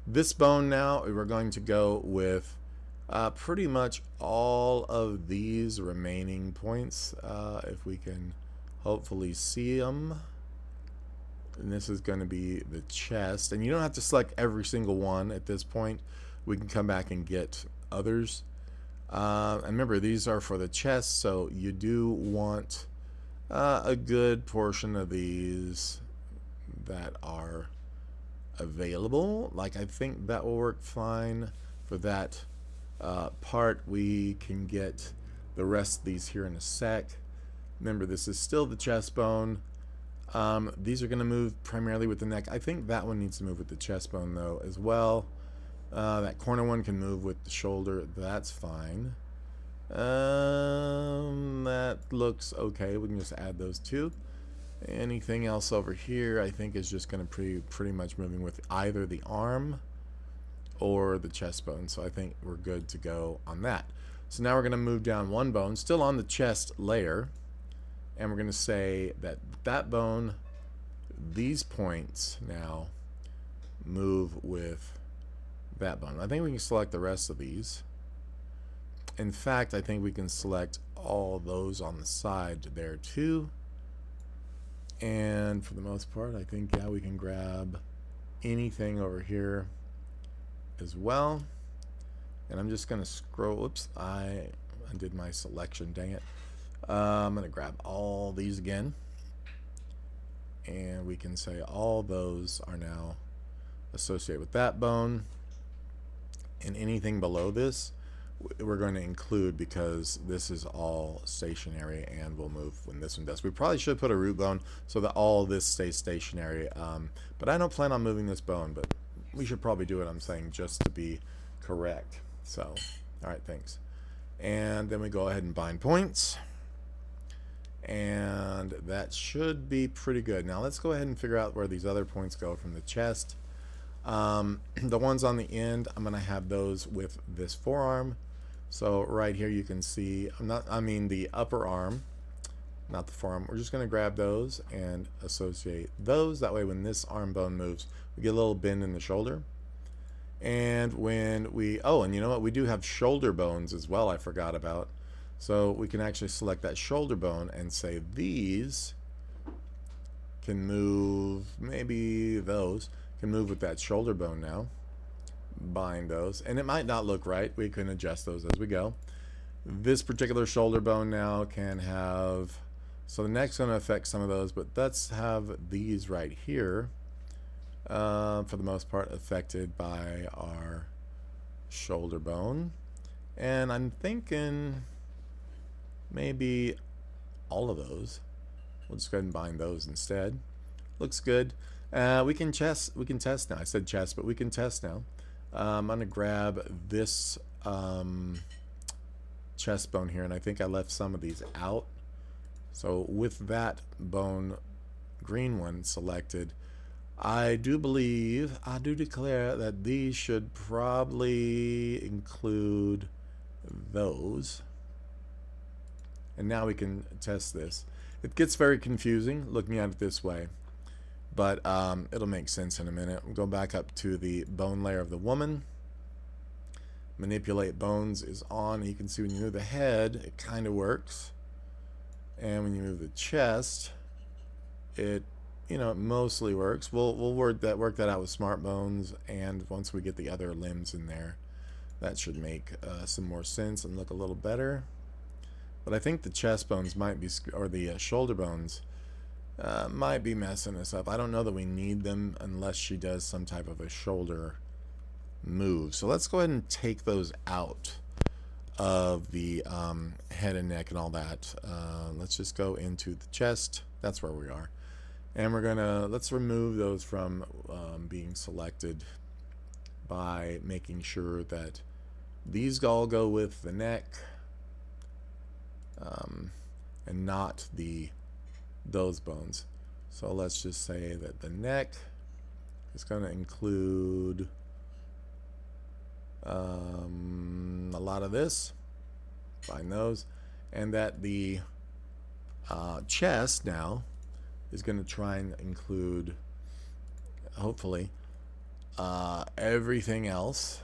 This bone now, we're going to go with pretty much all of these remaining points, if we can hopefully see them. And this is going to be the chest. And you don't have to select every single one at this point. We can come back and get others. And remember, these are for the chest, so you do want a good portion of these that are available. Like, I think that will work fine for that part. We can get the rest of these here in a sec. Remember, this is still the chest bone. These are going to move primarily with the neck. I think that one needs to move with the chest bone though as well. That corner one can move with the shoulder. That's fine. That looks okay. We can just add those two. Anything else over here I think is just going to pretty much moving with either the arm or the chest bone. So I think we're good to go on that. So now we're going to move down one bone, still on the chest layer. And we're going to say that that bone, these points now move with that bone. I think we can select the rest of these. In fact, I think we can select all those on the side there too. And for the most part, I think, yeah, we can grab anything over here as well. And I'm just going to scroll. Oops, I undid my selection, dang it. I'm going to grab all these again. And we can say all those are now associated with that bone. And anything below this, we're going to include, because this is all stationary and will move when this one does. We probably should put a root bone so that all this stays stationary. But I don't plan on moving this bone, but we should probably do what I'm saying just to be correct. So, all right, thanks. And then we go ahead and bind points. And that should be pretty good. Now let's go ahead and figure out where these other points go from the chest. The ones on the end, I'm going to have those with this forearm. So right here you can see, the upper arm, not the forearm. We're just going to grab those and associate those. That way when this arm bone moves, we get a little bend in the shoulder. And when we, and you know what? We do have shoulder bones as well, I forgot about. So we can actually select that shoulder bone and say these can move, maybe those can move with that shoulder bone now. Bind those. And it might not look right. We can adjust those as we go. This particular shoulder bone now can have, so the neck's going to affect some of those, but let's have these right here, for the most part, affected by our shoulder bone. And I'm thinking maybe all of those. We'll just go ahead and bind those instead. Looks good. We can test now. I said chest, but we can test now. I'm gonna grab this chest bone here, and I think I left some of these out. So with that bone, green one selected, I do declare that these should probably include those. And now we can test this. It gets very confusing looking at it this way, but it'll make sense in a minute. We'll go back up to the bone layer of the woman. Manipulate bones is on. You can see when you move the head, it kind of works. And when you move the chest, it it mostly works. We'll work that out with smart bones, and once we get the other limbs in there, that should make some more sense and look a little better. But I think the chest bones might be, or the shoulder bones might be messing us up. I don't know that we need them unless she does some type of a shoulder move. So let's go ahead and take those out of the head and neck and all that. Let's just go into the chest. That's where we are. And let's remove those from being selected by making sure that these all go with the neck, and not those bones. So let's just say that the neck is going to include a lot of this, find those, and that the chest now is going to try and include, hopefully, everything else.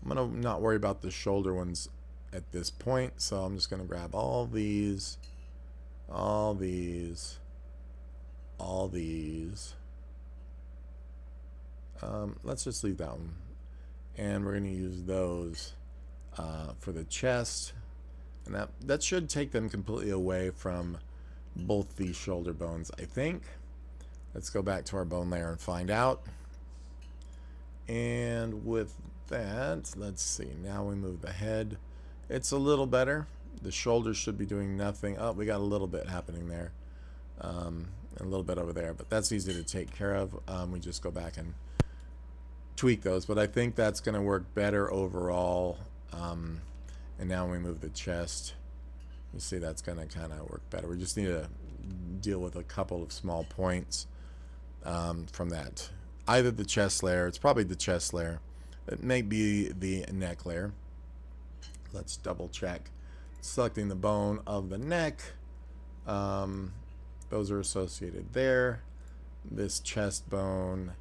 I'm going to not worry about the shoulder ones at this point, so I'm just going to grab all these, all these, all these. Let's just leave that one, and we're going to use those for the chest, and that should take them completely away from both these shoulder bones, I think. Let's go back to our bone layer and find out. And with that, let's see, now we move the head. It's a little better. The shoulders should be doing nothing. Oh, we got a little bit happening there, and a little bit over there, but that's easy to take care of. We just go back and tweak those, but I think that's going to work better overall. And now when we move the chest, you see that's going to kind of work better. We just need to deal with a couple of small points from that. Either the chest layer, it's probably the chest layer. It may be the neck layer. Let's double check. Selecting the bone of the neck. Those are associated there. This chest bone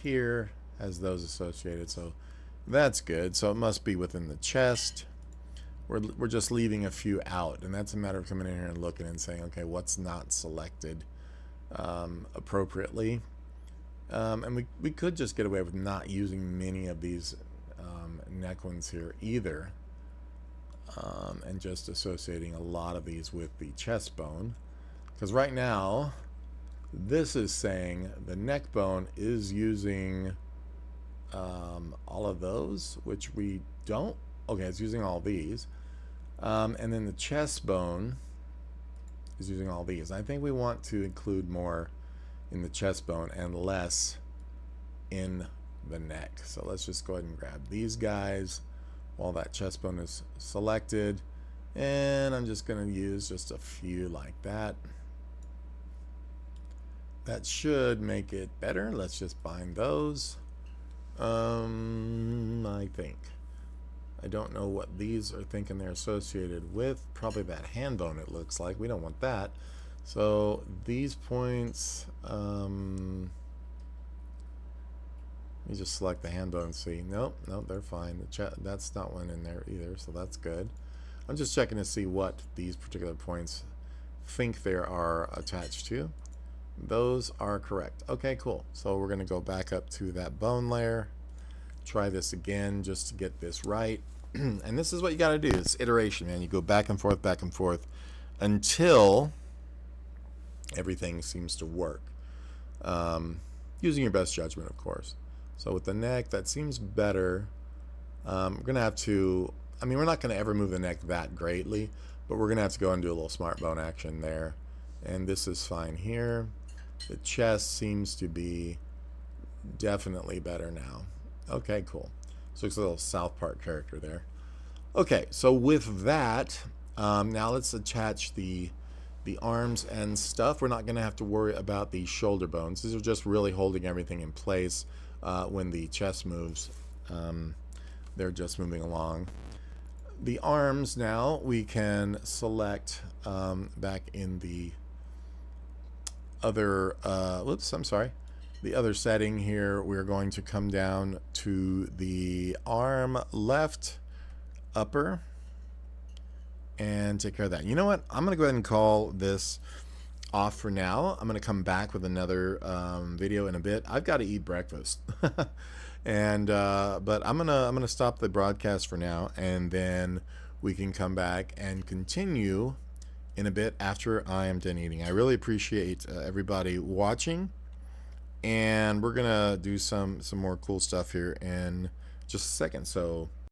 here has those associated, so that's good. So it must be within the chest. We're just leaving a few out, and that's a matter of coming in here and looking and saying, okay, what's not selected appropriately. And we could just get away with not using many of these neck ones here either, and just associating a lot of these with the chest bone, because right now this is saying the neck bone is using all of those, which we don't. Okay, it's using all these, and then the chest bone is using all these. I think we want to include more in the chest bone and less in the neck. So let's just go ahead and grab these guys while that chest bone is selected, and I'm just going to use just a few like that. That should make it better. Let's just bind those. I think. I don't know what these are thinking they're associated with. Probably that hand bone, it looks like. We don't want that. So these points, let me just select the hand bone and see. Nope, they're fine. That's not one in there either, so that's good. I'm just checking to see what these particular points think they are attached to. Those are correct. Okay, cool. So we're going to go back up to that bone layer. Try this again just to get this right. And this is what you got to do. It's iteration, man. You go back and forth until everything seems to work. Using your best judgment, of course. So with the neck, that seems better. We're going to have to, I mean, we're not going to ever move the neck that greatly, but we're going to have to go and do a little smart bone action there. And this is fine here. The chest seems to be definitely better now. Okay, cool. So it's a little South Park character there. Okay, so with that, now let's attach the arms and stuff. We're not going to have to worry about the shoulder bones. These are just really holding everything in place when the chest moves. They're just moving along. The arms now we can select back in the other, whoops, I'm sorry. The other setting here, we're going to come down to the arm left upper and take care of that. You know what? I'm going to go ahead and call this off for now. I'm going to come back with another video in a bit. I've got to eat breakfast. And but I'm gonna stop the broadcast for now, and then we can come back and continue in a bit after I am done eating. I really appreciate everybody watching, and we're gonna do some more cool stuff here in just a second. So